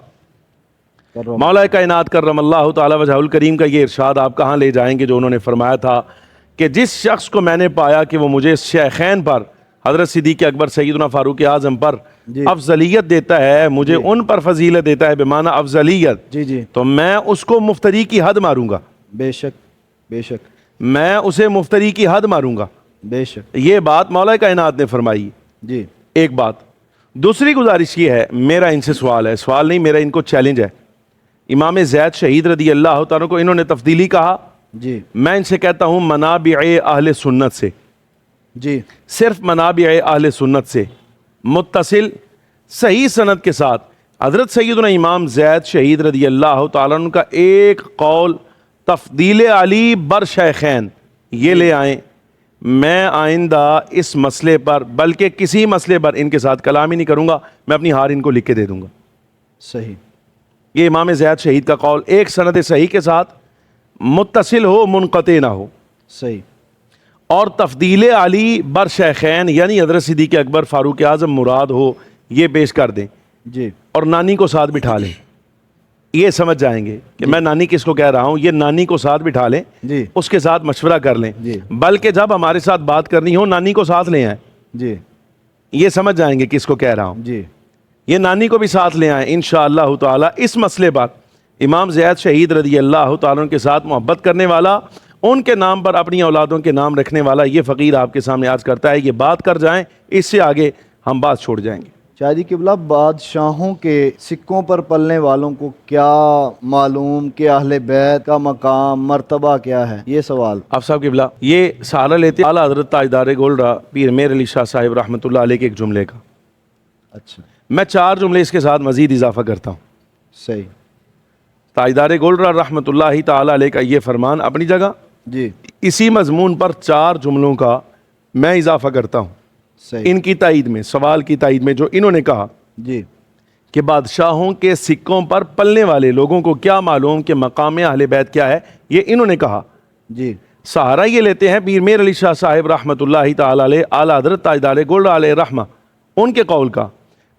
مولا کائنات کرم اللہ تعالی وجہہ الکریم کا یہ ارشاد آپ کہاں لے جائیں گے جو انہوں نے فرمایا تھا کہ جس شخص کو میں نے پایا کہ وہ مجھے شیخین پر، حضرت صدیق اکبر سیدنا فاروق اعظم پر جی. افضلیت دیتا ہے، مجھے ان پر فضیلت دیتا ہے بمعنی افضلیت، جی جی تو میں اس کو مفتری کی حد ماروں گا. بے شک بے شک میں اسے مفتری کی حد ماروں گا. بے شک. یہ بات مولا کائنات نے فرمائی. جی ایک بات. دوسری گزارش یہ ہے، میرا ان سے سوال ہے، سوال نہیں میرا ان کو چیلنج ہے. امام زید شہید رضی اللہ تعالیٰ کو انہوں نے تفضیلی کہا، جی میں ان سے کہتا ہوں منابع اہل سنت سے، جی صرف منابع اہل سنت سے متصل صحیح سند کے ساتھ حضرت سیدنا امام زید شہید رضی اللہ تعالیٰ عنہ کا ایک قول تفضیل علی بر شیخین یہ لے آئیں. میں آئندہ اس مسئلے پر بلکہ کسی مسئلے پر ان کے ساتھ کلام ہی نہیں کروں گا، میں اپنی ہار ان کو لکھ کے دے دوں گا. صحیح. یہ امام زید شہید کا قول ایک سند صحیح کے ساتھ متصل ہو، منقطع نہ ہو. صحیح. اور تفضیل علی بر شیخین یعنی حضرت صدیق اکبر فاروق اعظم مراد ہو، یہ پیش کر دیں. جی اور نانی کو ساتھ بٹھا لیں. یہ سمجھ جائیں گے کہ میں نانی کس کو کہہ رہا ہوں. یہ نانی کو ساتھ بٹھا لیں، جی اس کے ساتھ مشورہ کر لیں، جی بلکہ جب ہمارے ساتھ بات کرنی ہو نانی کو ساتھ لے آئیں. جی یہ سمجھ جائیں گے کس کو کہہ رہا ہوں. جی یہ نانی کو بھی ساتھ لے آئیں انشاءاللہ تعالی. اس مسئلے پر امام زید شہید رضی اللہ تعالیٰ کے ساتھ محبت کرنے والا ان کے نام پر اپنی اولادوں کے نام رکھنے والا یہ فقیر آپ کے سامنے عرض کرتا ہے، یہ بات کر جائیں، اس سے آگے ہم بات چھوڑ جائیں گے۔ شاہ جی قبلہ، بادشاہوں کے سکوں پر پلنے والوں کو کیا معلوم کہ اہل بیت کا مقام مرتبہ کیا ہے؟ یہ سوال۔ آپ صاحب قبلہ یہ سہارا لیتے اعلیٰ حضرت تاجدار گولڈا پیر میر علی شاہ صاحب رحمۃ اللہ علیہ کے ایک جملے کا۔ اچھا، میں 4 جملے اس کے ساتھ مزید اضافہ کرتا ہوں۔ صحیح۔ تاجدار گولڈا رحمۃ اللہ تعالیٰ علیہ کا یہ فرمان اپنی جگہ، جی اسی مضمون پر 4 جملوں کا میں اضافہ کرتا ہوں صحیح۔ ان کی تائید میں، سوال کی تائید میں، جو انہوں نے کہا جی کہ بادشاہوں کے سکوں پر پلنے والے لوگوں کو کیا معلوم کہ مقام اہل بیت کیا ہے، یہ انہوں نے کہا۔ جی سہارا یہ لیتے ہیں پیر میر علی شاہ صاحب رحمۃ اللہ تعالی علیہ، اعلیٰ حضرت تاجدار گولڈا علیہ رحمہ، ان کے قول کا۔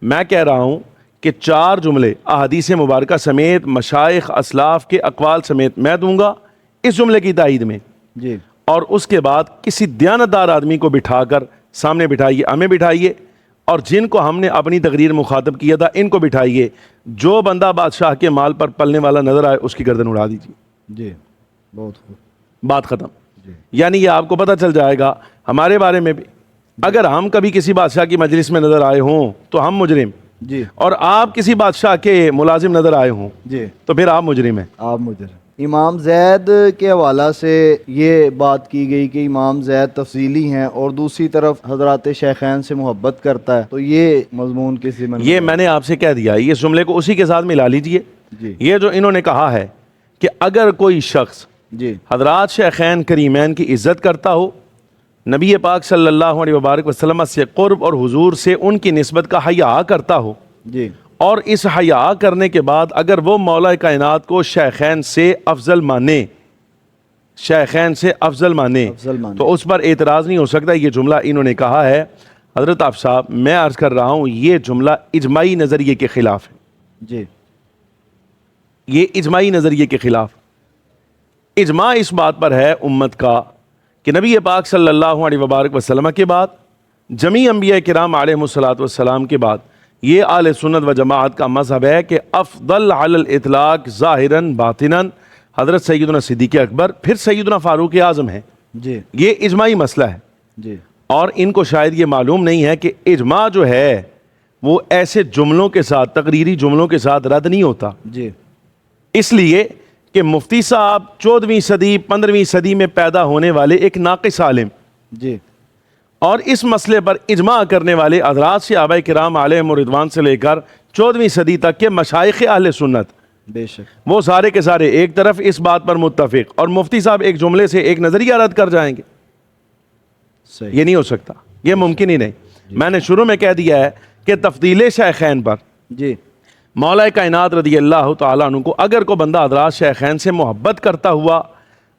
میں کہہ رہا ہوں کہ 4 جملے احادیث مبارکہ سمیت، مشائخ اسلاف کے اقوال سمیت میں دوں گا اس جملے کی تائید میں، جی اور اس کے بعد کسی دیانتدار آدمی کو بٹھا کر سامنے بٹھائیے، ہمیں بٹھائیے، اور جن کو ہم نے اپنی تقریر مخاطب کیا تھا ان کو بٹھائیے، جو بندہ بادشاہ کے مال پر پلنے والا نظر آئے اس کی گردن اڑا دیجیے۔ جی بہت خوب۔ بات ختم۔ جی یعنی یہ آپ کو پتہ چل جائے گا ہمارے بارے میں بھی، اگر ہم کبھی کسی بادشاہ کی مجلس میں نظر آئے ہوں تو ہم مجرم، جی اور آپ کسی بادشاہ کے ملازم نظر آئے ہوں جی تو پھر آپ مجرم ہیں۔ آپ مجھے امام زید کے حوالہ سے یہ بات کی گئی کہ امام زید تفضیلی ہیں، اور دوسری طرف حضرات شیخین سے محبت کرتا ہے، تو یہ مضمون کس ضمن میں؟ یہ میں نے آپ سے کہہ دیا، یہ جملے کو اسی کے ساتھ ملا لیجئے۔ جی یہ جو انہوں نے کہا ہے کہ اگر کوئی شخص جی حضرات شیخین کریمین کی عزت کرتا ہو، نبی پاک صلی اللہ علیہ وبارک وسلم سے قرب اور حضور سے ان کی نسبت کا حیا کرتا ہو، جی اور اس حیا کرنے کے بعد اگر وہ مولا کائنات کو شیخین سے افضل مانے، شیخین سے افضل مانے، تو اس پر اعتراض نہیں ہو سکتا۔ یہ جملہ انہوں نے کہا ہے۔ حضرت آپ صاحب میں عرض کر رہا ہوں یہ جملہ اجماعی نظریے کے خلاف ہے، جی یہ اجماعی نظریے کے خلاف۔ اجماع اس بات پر ہے امت کا کہ نبی پاک صلی اللہ علیہ وبارک وسلم کے بعد، جمیع انبیاء کرام علیہم الصلوۃ والسلام کے بعد، یہ اہل سنت و جماعت کا مذہب ہے کہ افضل علی الاطلاق ظاہراً باطناً حضرت سیدنا صدیق اکبر، پھر سیدنا فاروق اعظم ہیں۔ جی یہ اجماعی مسئلہ ہے، جی اور ان کو شاید یہ معلوم نہیں ہے کہ اجماع جو ہے وہ ایسے جملوں کے ساتھ، تقریری جملوں کے ساتھ رد نہیں ہوتا۔ جی اس لیے کہ مفتی صاحب 14ویں صدی 15ویں صدی میں پیدا ہونے والے ایک ناقص عالم، جی اور اس مسئلے پر اجماع کرنے والے حضرات صحابہ کرام علیہم رضوان سے لے کر 14ویں صدی تک کے مشائخ اہل سنت، بے شک، وہ سارے کے سارے ایک طرف اس بات پر متفق، اور مفتی صاحب ایک جملے سے ایک نظریہ رد کر جائیں گے، صحیح، یہ نہیں ہو سکتا، یہ ممکن ہی نہیں۔ میں نے شروع میں کہہ دیا ہے کہ تفضیل شیخین پر جی مولا کائنات رضی اللہ تعالیٰ عنہ کو اگر کوئی بندہ حضرات شیخین سے محبت کرتا ہوا،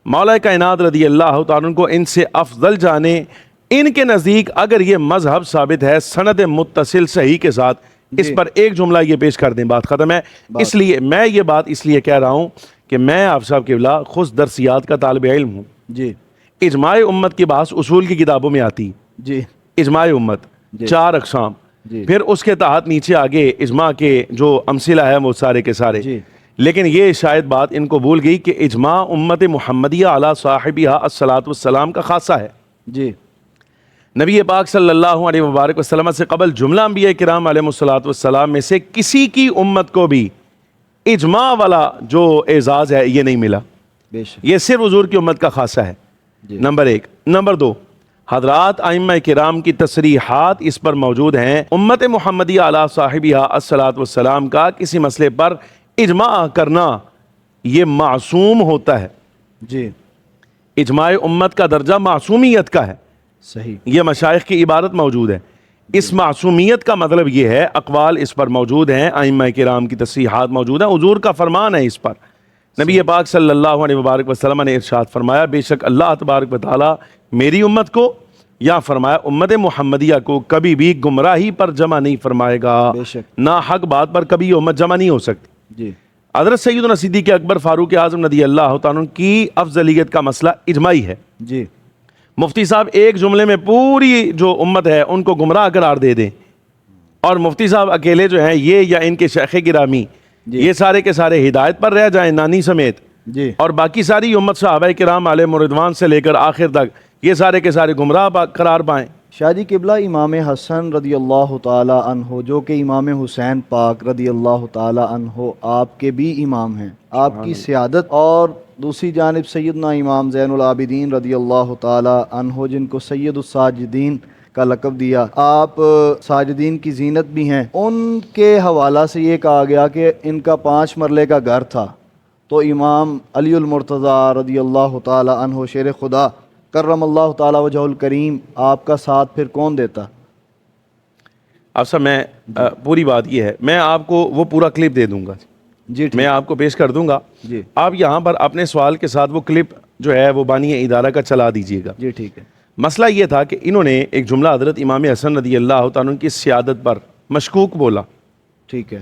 مولا کائنات رضی اللہ تعالیٰ عنہ کو ان سے افضل جانے، ان کے نزدیک اگر یہ مذہب ثابت ہے سند متصل صحیح کے ساتھ، اس پر ایک جملہ یہ پیش کر دیں، بات ختم ہے۔ اس لیے میں یہ بات اس لیے کہہ رہا ہوں کہ میں آپ صاحب قبلہ خود درسیات کا طالب علم ہوں۔ جی اجماع امت کی بحث اصول کی کتابوں میں آتی، جی اجماع امت 4 اقسام، جی پھر اس کے تحت نیچے آگے اجماع کے جو امثلہ ہے وہ سارے کے سارے، جی لیکن یہ شاید بات ان کو بھول گئی کہ اجماع امت محمدیہ علی صاحبہ الصلاۃ والسلام کا خاصہ ہے۔ جی نبی پاک صلی اللہ علیہ وبارک وسلم سے قبل جملہ انبیاء کرام علیہ الصلاۃ والسلام میں سے کسی کی امت کو بھی اجماع والا جو اعزاز ہے یہ نہیں ملا، بے شک، یہ صرف حضور کی امت کا خاصہ ہے۔ جی نمبر 1۔ نمبر 2، حضرات ائمہ کرام کی تصریحات اس پر موجود ہیں، امت محمدیہ علی صاحبہ الصلاۃ والسلام کا کسی مسئلے پر اجماع کرنا یہ معصوم ہوتا ہے، جی اجماع امت کا درجہ معصومیت کا ہے، صحیح، یہ مشائخ کی عبارت موجود ہے۔ اس معصومیت کا مطلب یہ ہے اقوال اس پر موجود ہیں، ائمہ کرام کی تصریحات موجود ہیں، حضور کا فرمان ہے اس پر۔ نبی پاک صلی اللہ علیہ وبارک وسلم نے ارشاد فرمایا، بے شک اللہ تبارک و تعالیٰ میری امت کو، یا فرمایا امت محمدیہ کو، کبھی بھی گمراہی پر جمع نہیں فرمائے گا، بے شک، نہ حق بات پر کبھی امت جمع نہیں ہو سکتی۔ جی حضرت سیدنا صدیق اکبر فاروق اعظم رضی اللہ تعالیٰ عنہ کی افضلیت کا مسئلہ اجماعی ہے۔ جی مفتی صاحب ایک جملے میں پوری جو امت ہے ان کو گمراہ قرار دے دیں، اور مفتی صاحب اکیلے جو ہیں یہ یا ان کے شیخ گرامی جی یہ سارے کے سارے ہدایت پر رہ جائیں نانی سمیت، جی اور باقی ساری امت صحابہ کرام علیہ رضوان سے لے کر آخر تک یہ سارے کے سارے گمراہ قرار پائیں۔ شاہ جی قبلہ امام حسن رضی اللہ تعالی عنہ جو کہ امام حسین پاک رضی اللہ تعالی عنہ آپ کے بھی امام ہیں، آپ کی سیادت، اور دوسری جانب سیدنا امام زین العابدین رضی اللہ تعالی عنہ جن کو سید الساجدین کا لقب دیا، آپ ساجدین کی زینت بھی ہیں، ان کے حوالہ سے یہ کہا گیا کہ ان کا 5 مرلے کا گھر تھا، تو امام علی المرتضیٰ رضی اللہ تعالی عنہ شیر خدا کرم اللہ تعالی وجہ الکریم آپ کا ساتھ پھر کون دیتا؟ اب سر میں پوری بات یہ ہے، میں آپ کو وہ پورا کلپ دے دوں گا، جی ٹھیک، میں آپ کو پیش کر دوں گا، جی آپ یہاں پر اپنے سوال کے ساتھ وہ کلپ جو ہے وہ بانی ادارہ کا چلا دیجیے گا۔ جی ٹھیک ہے۔ مسئلہ یہ تھا کہ انہوں نے ایک جملہ حضرت امام حسن رضی اللہ تعالیٰ عنہ کی سیادت پر مشکوک بولا، ٹھیک ہے،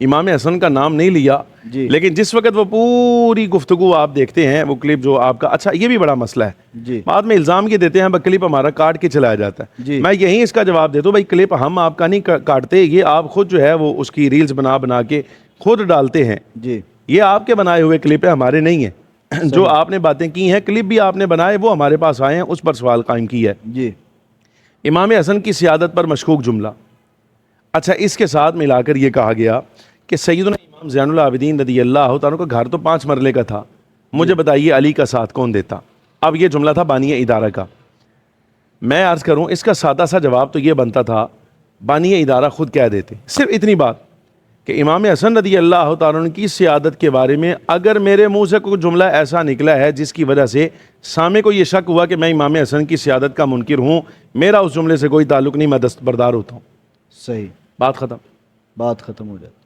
امام حسن کا نام نہیں لیا، جی لیکن جس وقت وہ پوری گفتگو آپ دیکھتے ہیں وہ کلپ جو آپ کا، اچھا یہ بھی بڑا مسئلہ ہے، جی بعد میں الزام یہ دیتے ہیں کلپ ہمارا کاٹ کے چلایا جاتا ہے، جی میں یہیں اس کا جواب دیتا ہوں، بھائی کلپ ہم آپ کا نہیں کاٹتے، یہ آپ خود جو ہے وہ اس کی ریلز بنا کے خود ڈالتے ہیں، جی یہ آپ کے بنائے ہوئے کلپ ہیں، ہمارے نہیں ہیں، جو آپ نے باتیں کی ہیں کلپ بھی آپ نے بنائے وہ ہمارے پاس آئے ہیں، اس پر سوال قائم کیا ہے۔ جی امام حسن کی سیادت پر مشکوک جملہ، اچھا اس کے ساتھ ملا کر یہ کہا گیا کہ سیدنا امام زین العابدین رضی اللہ تعالیٰ کا گھر تو 5 مرلے کا تھا، مجھے بتائیے علی کا ساتھ کون دیتا؟ اب یہ جملہ تھا بانی ادارہ کا، میں عرض کروں اس کا سادہ سا جواب تو یہ بنتا تھا بانی ادارہ خود کہہ دیتے، صرف اتنی بات کہ امام حسن رضی اللہ تعالیٰ عنہ کی سیادت کے بارے میں اگر میرے منہ سے کوئی جملہ ایسا نکلا ہے جس کی وجہ سے سامع کو یہ شک ہوا کہ میں امام حسن کی سیادت کا منکر ہوں، میرا اس جملے سے کوئی تعلق نہیں، میں دستبردار ہوتا ہوں، صحیح، بات ختم، بات ختم ہو جاتی،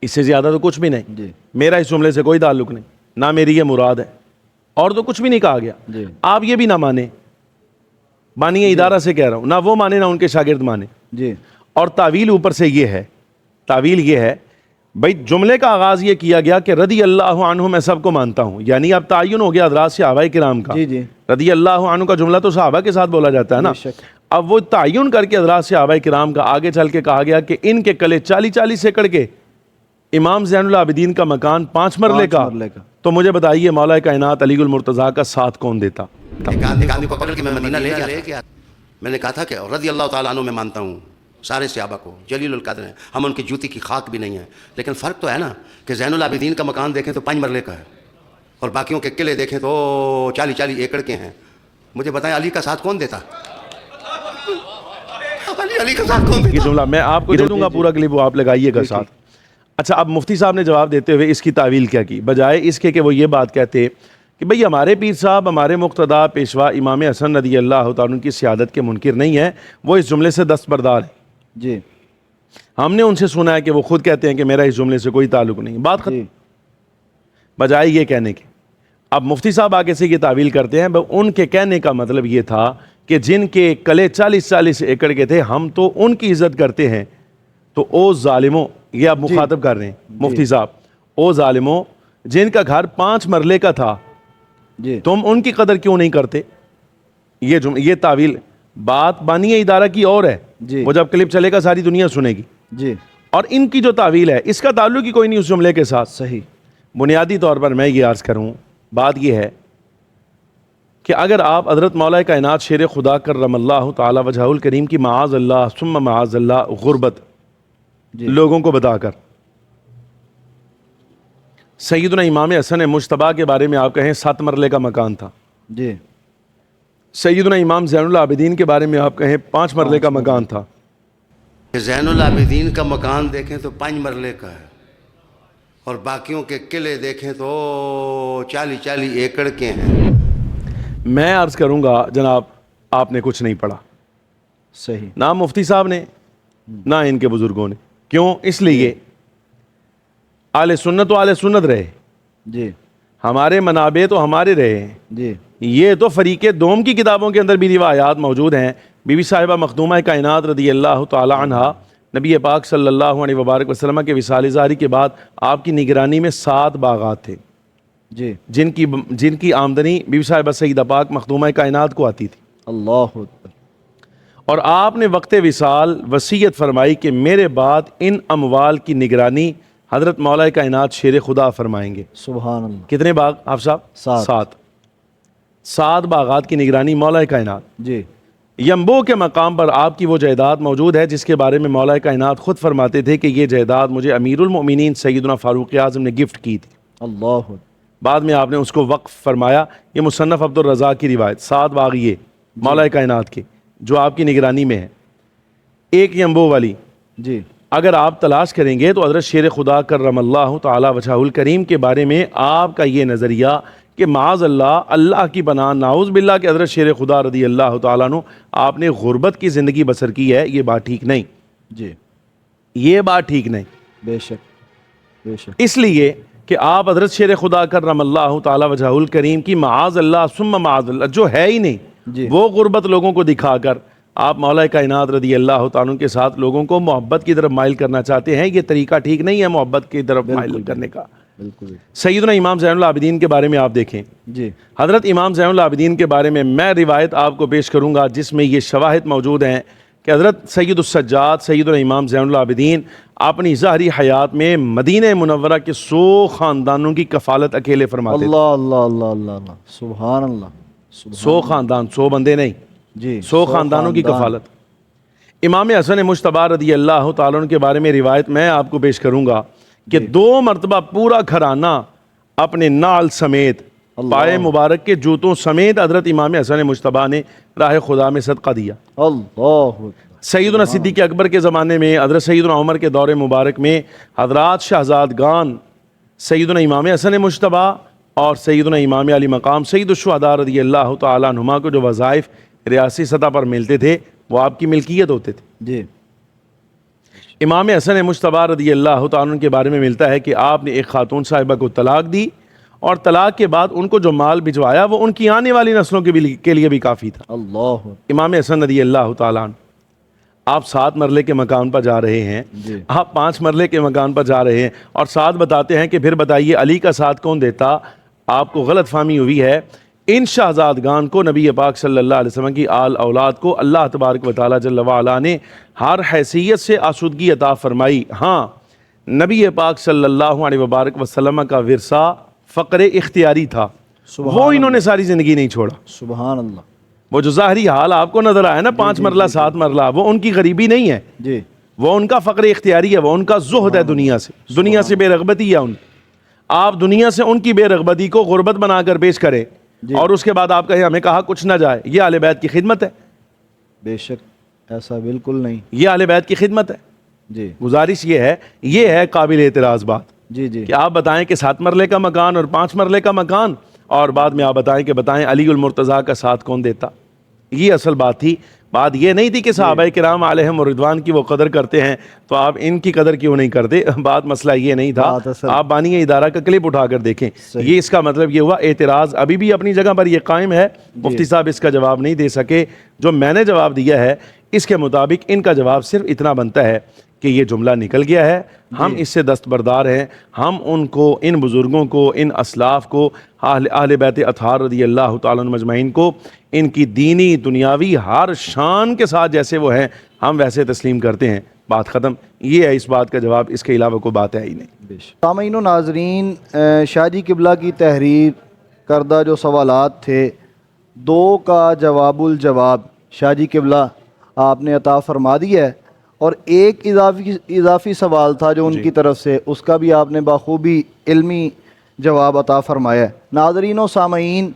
اس سے زیادہ تو کچھ بھی نہیں، جی میرا اس جملے سے کوئی تعلق نہیں، نہ میری یہ مراد ہے، اور تو کچھ بھی نہیں کہا گیا، جی آپ یہ بھی نہ مانیں، بانی ادارہ سے کہہ رہا ہوں، نہ وہ مانے نہ ان کے شاگرد مانے، جی اور تعویل اوپر سے یہ ہے، تعویل یہ ہے بھائی جملے کا آغاز یہ کیا گیا کہ رضی اللہ عنہ میں سب کو مانتا ہوں، یعنی اب تعین ہو گیا حضرات صحابہ کرام کا، جی جی رضی اللہ عنہ کا جملہ تو صحابہ کے ساتھ بولا جاتا ہے نا، بے شک، اب وہ تعین کر کے حضرات صحابہ کرام کا آگے چل کے کہا گیا کہ ان کے کلے 40 ایکڑ کے، امام زین العابدین کا مکان 5 مرلے 5 کا، مرلے کا، تو مجھے بتائیے مولا کائنات علی المرتضیٰ کا ساتھ کون دیتا؟ ایک آدمی کو پکڑ کے میں مدینہ لے گیا، میں نے کہا تھا کہ رضی اللہ تعالیٰ عنہ میں مانتا ہوں سارے صحابہ کو، جلیل القدر ہیں، ہم ان کی جوتی کی خاک بھی نہیں ہیں، لیکن فرق تو ہے نا کہ زین العابدین کا مکان دیکھیں تو 5 مرلے کا ہے اور باقیوں کے قلعے دیکھیں تو 40 ایکڑ کے ہیں، مجھے بتائیں علی کا ساتھ کون دیتا؟ علی کا ساتھ کون یہ دیتا؟ جملہ میں آپ کو دے دوں گا پورا کلپ، وہ آپ لگائیے گا ساتھ۔ اچھا اب مفتی صاحب نے جواب دیتے ہوئے اس کی تعویل کیا کی، بجائے اس کے کہ وہ یہ بات کہتے کہ بھئی ہمارے پیر صاحب ہمارے مقتدا پیشوا امام حسن رضی اللہ تعالیٰ کی سیادت کے منکر نہیں ہیں، وہ اس جملے سے دستبردار ہیں، جی ہم نے ان سے سنا ہے کہ وہ خود کہتے ہیں کہ میرا اس جملے سے کوئی تعلق نہیں، بات ختم، جی بجائے یہ کہنے کے۔ اب مفتی صاحب آگے سے یہ تعویل کرتے ہیں ان کے کہنے کا مطلب یہ تھا کہ جن کے کلے 40 ایکڑ کے تھے ہم تو ان کی عزت کرتے ہیں، تو او ظالموں، یہ آپ مخاطب کر رہے ہیں مفتی صاحب، او ظالموں جن کا گھر 5 مرلے کا تھا جی تم ان کی قدر کیوں نہیں کرتے؟ یہ تعویل، بات بانی ادارہ کی اور ہے، جی وہ جب کلپ چلے گا ساری دنیا سنے گی، جی اور ان کی جو تعویل ہے اس کا تعلق ہی کوئی نہیں اس جملے کے ساتھ۔ صحیح، بنیادی طور پر میں یہ عرض کروں، بات یہ ہے کہ اگر آپ حضرت مولا کائنات شیر خدا کرم اللہ تعالی وجہ الکریم کی معاذ اللہ ثم معاذ اللہ غربت جی لوگوں کو بتا کر سیدنا امام حسن مجتبیٰ کے بارے میں آپ کہیں 7 مرلے کا مکان تھا، جی سیدنا امام زین العابدین کے بارے میں آپ کہیں 5 مرلے کا مکان تھا، زین العابدین کا مکان دیکھیں تو 5 مرلے کا ہے اور باقیوں کے قلعے دیکھیں تو 40 ایکڑ کے ہیں۔ میں عرض کروں گا جناب آپ نے کچھ نہیں پڑھا، صحیح، نہ مفتی صاحب نے نہ ان کے بزرگوں نے، کیوں؟ اس لیے اہل سنت و اہل سنت رہے، جی ہمارے منابع تو ہمارے رہے ہیں، جی یہ تو فریق دوم کی کتابوں کے اندر بھی روایات موجود ہیں، بی بی صاحبہ مخدومہ کائنات رضی اللہ تعالی عنہا نبی پاک صلی اللہ علیہ وبارک وسلم کے وصال ظاہری کے بعد آپ کی نگرانی میں 7 باغات تھے جی جن کی آمدنی بی بی صاحبہ سیدہ پاک مخدومہ کائنات کو آتی تھی، اللہ اکبر، اور آپ نے وقت وصال وصیت فرمائی کہ میرے بعد ان اموال کی نگرانی حضرت مولا کائنات شیر خدا فرمائیں گے. سبحان اللہ. کتنے باغ آپ صاحب؟ 7. 7 باغات کی نگرانی مولا کائنات. جی. ینبو کے مقام پر آپ کی وہ جائیداد موجود ہے جس کے بارے میں مولا کائنات خود فرماتے تھے کہ یہ جائیداد مجھے امیر المؤمنین سیدنا فاروق اعظم نے گفٹ کی تھی. اللہ. بعد میں آپ نے اس کو وقف فرمایا. یہ مصنف عبد الرزاق کی روایت. 7 باغ یہ مولا کائنات کے جو آپ کی نگرانی میں ہے. ایک ینبو والی جی. اگر آپ تلاش کریں گے تو حضرت شیر خدا کرم اللہ تعالی وجہہ الکریم کے بارے میں آپ کا یہ نظریہ کہ معاذ اللہ اللہ کی پناہ ناؤذ باللہ کہ حضرت شیر خدا رضی اللہ تعالیٰ عنہ آپ نے غربت کی زندگی بسر کی ہے، یہ بات ٹھیک نہیں. جی. یہ بات ٹھیک نہیں. بے شک. بے شک. اس لیے کہ آپ حضرت شیر خدا کرم اللہ تعالی وجہہ الکریم کی معاذ اللہ ثم معاذ اللہ جو ہے ہی نہیں جی. وہ غربت لوگوں کو دکھا کر آپ مولا کائنات رضی اللہ تعالیٰ کے ساتھ لوگوں کو محبت کی طرف مائل کرنا چاہتے ہیں. یہ طریقہ ٹھیک نہیں ہے محبت کی طرف مائل کرنے کا. بالکل. سیدنا امام زین العابدین کے بارے میں آپ دیکھیں. جی. حضرت امام زین العابدین کے بارے میں روایت آپ کو پیش کروں گا جس میں یہ شواہد موجود ہیں کہ حضرت سید السجاد سیدنا امام زین العابدین اپنی ظاہری حیات میں مدینہ منورہ کے 100 خاندانوں کی کفالت اکیلے فرماتے تھے. اللہ اللہ اللہ اللہ اللہ. سبحان اللہ. 100 خاندان، 100 بندے نہیں جی. 100 خاندانوں کی کفالت. امام حسن مجتبی رضی اللہ تعالیٰ عنہ کے بارے میں روایت میں آپ کو پیش کروں گا کہ 2 مرتبہ پورا گھرانہ اپنے نال سمیت پائے مبارک کے جوتوں سمیت حضرت امام حسن مجتبی نے راہ خدا میں صدقہ دیا. اللہ. سیدنا صدیق اکبر کے زمانے میں حضرت سیدنا عمر کے دور مبارک میں حضرات شہزادگان سیدنا امام حسن مجتبی اور سیدنا امام علی مقام سید الشہداء رضی اللہ تعالیٰ عنہما کو جو وظائف ریاسی سطح پر ملتے تھے وہ آپ کی ملکیت ہوتے تھے. جی. امام حسن مجتبی رضی اللہ تعالیٰ عنہ کے بارے میں ملتا ہے کہ آپ نے ایک خاتون صاحبہ کو طلاق دی اور طلاق کے بعد ان کو جو مال بھجوایا وہ ان کی آنے والی نسلوں کے لیے بھی کافی تھا. اللہ. امام حسن رضی اللہ تعالیٰ عنہ آپ 7 مرلے کے مکان پر جا رہے ہیں. جی. آپ 5 مرلے کے مکان پر جا رہے ہیں اور ساتھ بتاتے ہیں کہ پھر بتائیے علی کا ساتھ کون دیتا. آپ کو غلط فہمی ہوئی ہے. ان شہزادگان کو نبی پاک صلی اللہ علیہ وسلم کی آل اولاد کو اللہ تبارک و تعالیٰ جل وعلا نے ہر حیثیت سے آسودگی عطا فرمائی. ہاں نبی پاک صلی اللہ علیہ وبارک وسلم کا ورثہ فقر اختیاری تھا. وہ انہوں نے ساری زندگی نہیں چھوڑا. سبحان اللہ. وہ جو ظاہری حال آپ کو نظر آیا نا 5 مرلہ 7 مرلہ وہ ان کی غریبی نہیں ہے. جی. وہ ان کا فقر اختیاری ہے. وہ ان کا زہد ہے دنیا سے بے رغبتی ہے. ان آپ دنیا سے ان کی بے رغبتی کو غربت بنا کر پیش کریں اور اس کے بعد آپ کہیں ہمیں کہا کچھ نہ جائے. یہ اہل بیت کی خدمت ہے. بے شک ایسا بالکل نہیں. یہ اہل بیت کی خدمت ہے. جی. گزارش یہ ہے قابل اعتراض بات. جی. جی. کہ آپ بتائیں کہ 7 مرلے کا مکان اور 5 مرلے کا مکان اور بعد میں آپ بتائیں علی المرتضیٰ کا ساتھ کون دیتا. یہ اصل بات تھی. بات یہ نہیں تھی کہ صحابہ کرام علیہم رضوان کی وہ قدر کرتے ہیں تو آپ ان کی قدر کیوں نہیں کرتے. بات مسئلہ یہ نہیں تھا. آپ بانی ادارہ کا کلپ اٹھا کر دیکھیں. یہ اس کا مطلب یہ ہوا اعتراض ابھی بھی اپنی جگہ پر یہ قائم ہے. مفتی صاحب اس کا جواب نہیں دے سکے. جو میں نے جواب دیا ہے اس کے مطابق ان کا جواب صرف اتنا بنتا ہے کہ یہ جملہ نکل گیا ہے. ہم اس سے دستبردار ہیں. ہم ان کو ان بزرگوں کو ان اسلاف کو اہل بیت اطہار رضی اللہ تعالیٰ عنہ مجمعین کو ان کی دینی دنیاوی ہر شان کے ساتھ جیسے وہ ہیں ہم ویسے تسلیم کرتے ہیں. بات ختم. یہ ہے اس بات کا جواب. اس کے علاوہ کوئی بات ہے ہی نہیں. سامعین و ناظرین شاہ جی قبلہ کی تحریر کردہ جو سوالات تھے 2 کا جواب الجواب شاہ جی قبلہ آپ نے عطا فرما دیا ہے اور ایک اضافی سوال تھا جو ان کی طرف سے اس کا بھی آپ نے بخوبی علمی جواب عطا فرمایا ہے. ناظرین و سامعین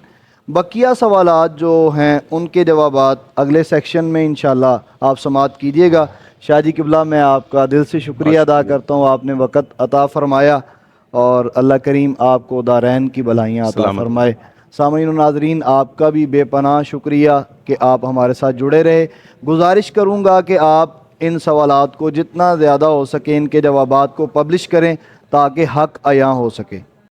بقیہ سوالات جو ہیں ان کے جوابات اگلے سیکشن میں انشاءاللہ آپ سماعت کیجیے گا. شاہ جی قبلہ میں آپ کا دل سے شکریہ ادا کرتا ہوں. آپ نے وقت عطا فرمایا اور اللہ کریم آپ کو دارین کی بھلائیاں عطا فرمائے. سامعین و ناظرین آپ کا بھی بے پناہ شکریہ کہ آپ ہمارے ساتھ جڑے رہے. گزارش کروں گا کہ آپ ان سوالات کو جتنا زیادہ ہو سکے ان کے جوابات کو پبلش کریں تاکہ حق عیاں ہو سکے.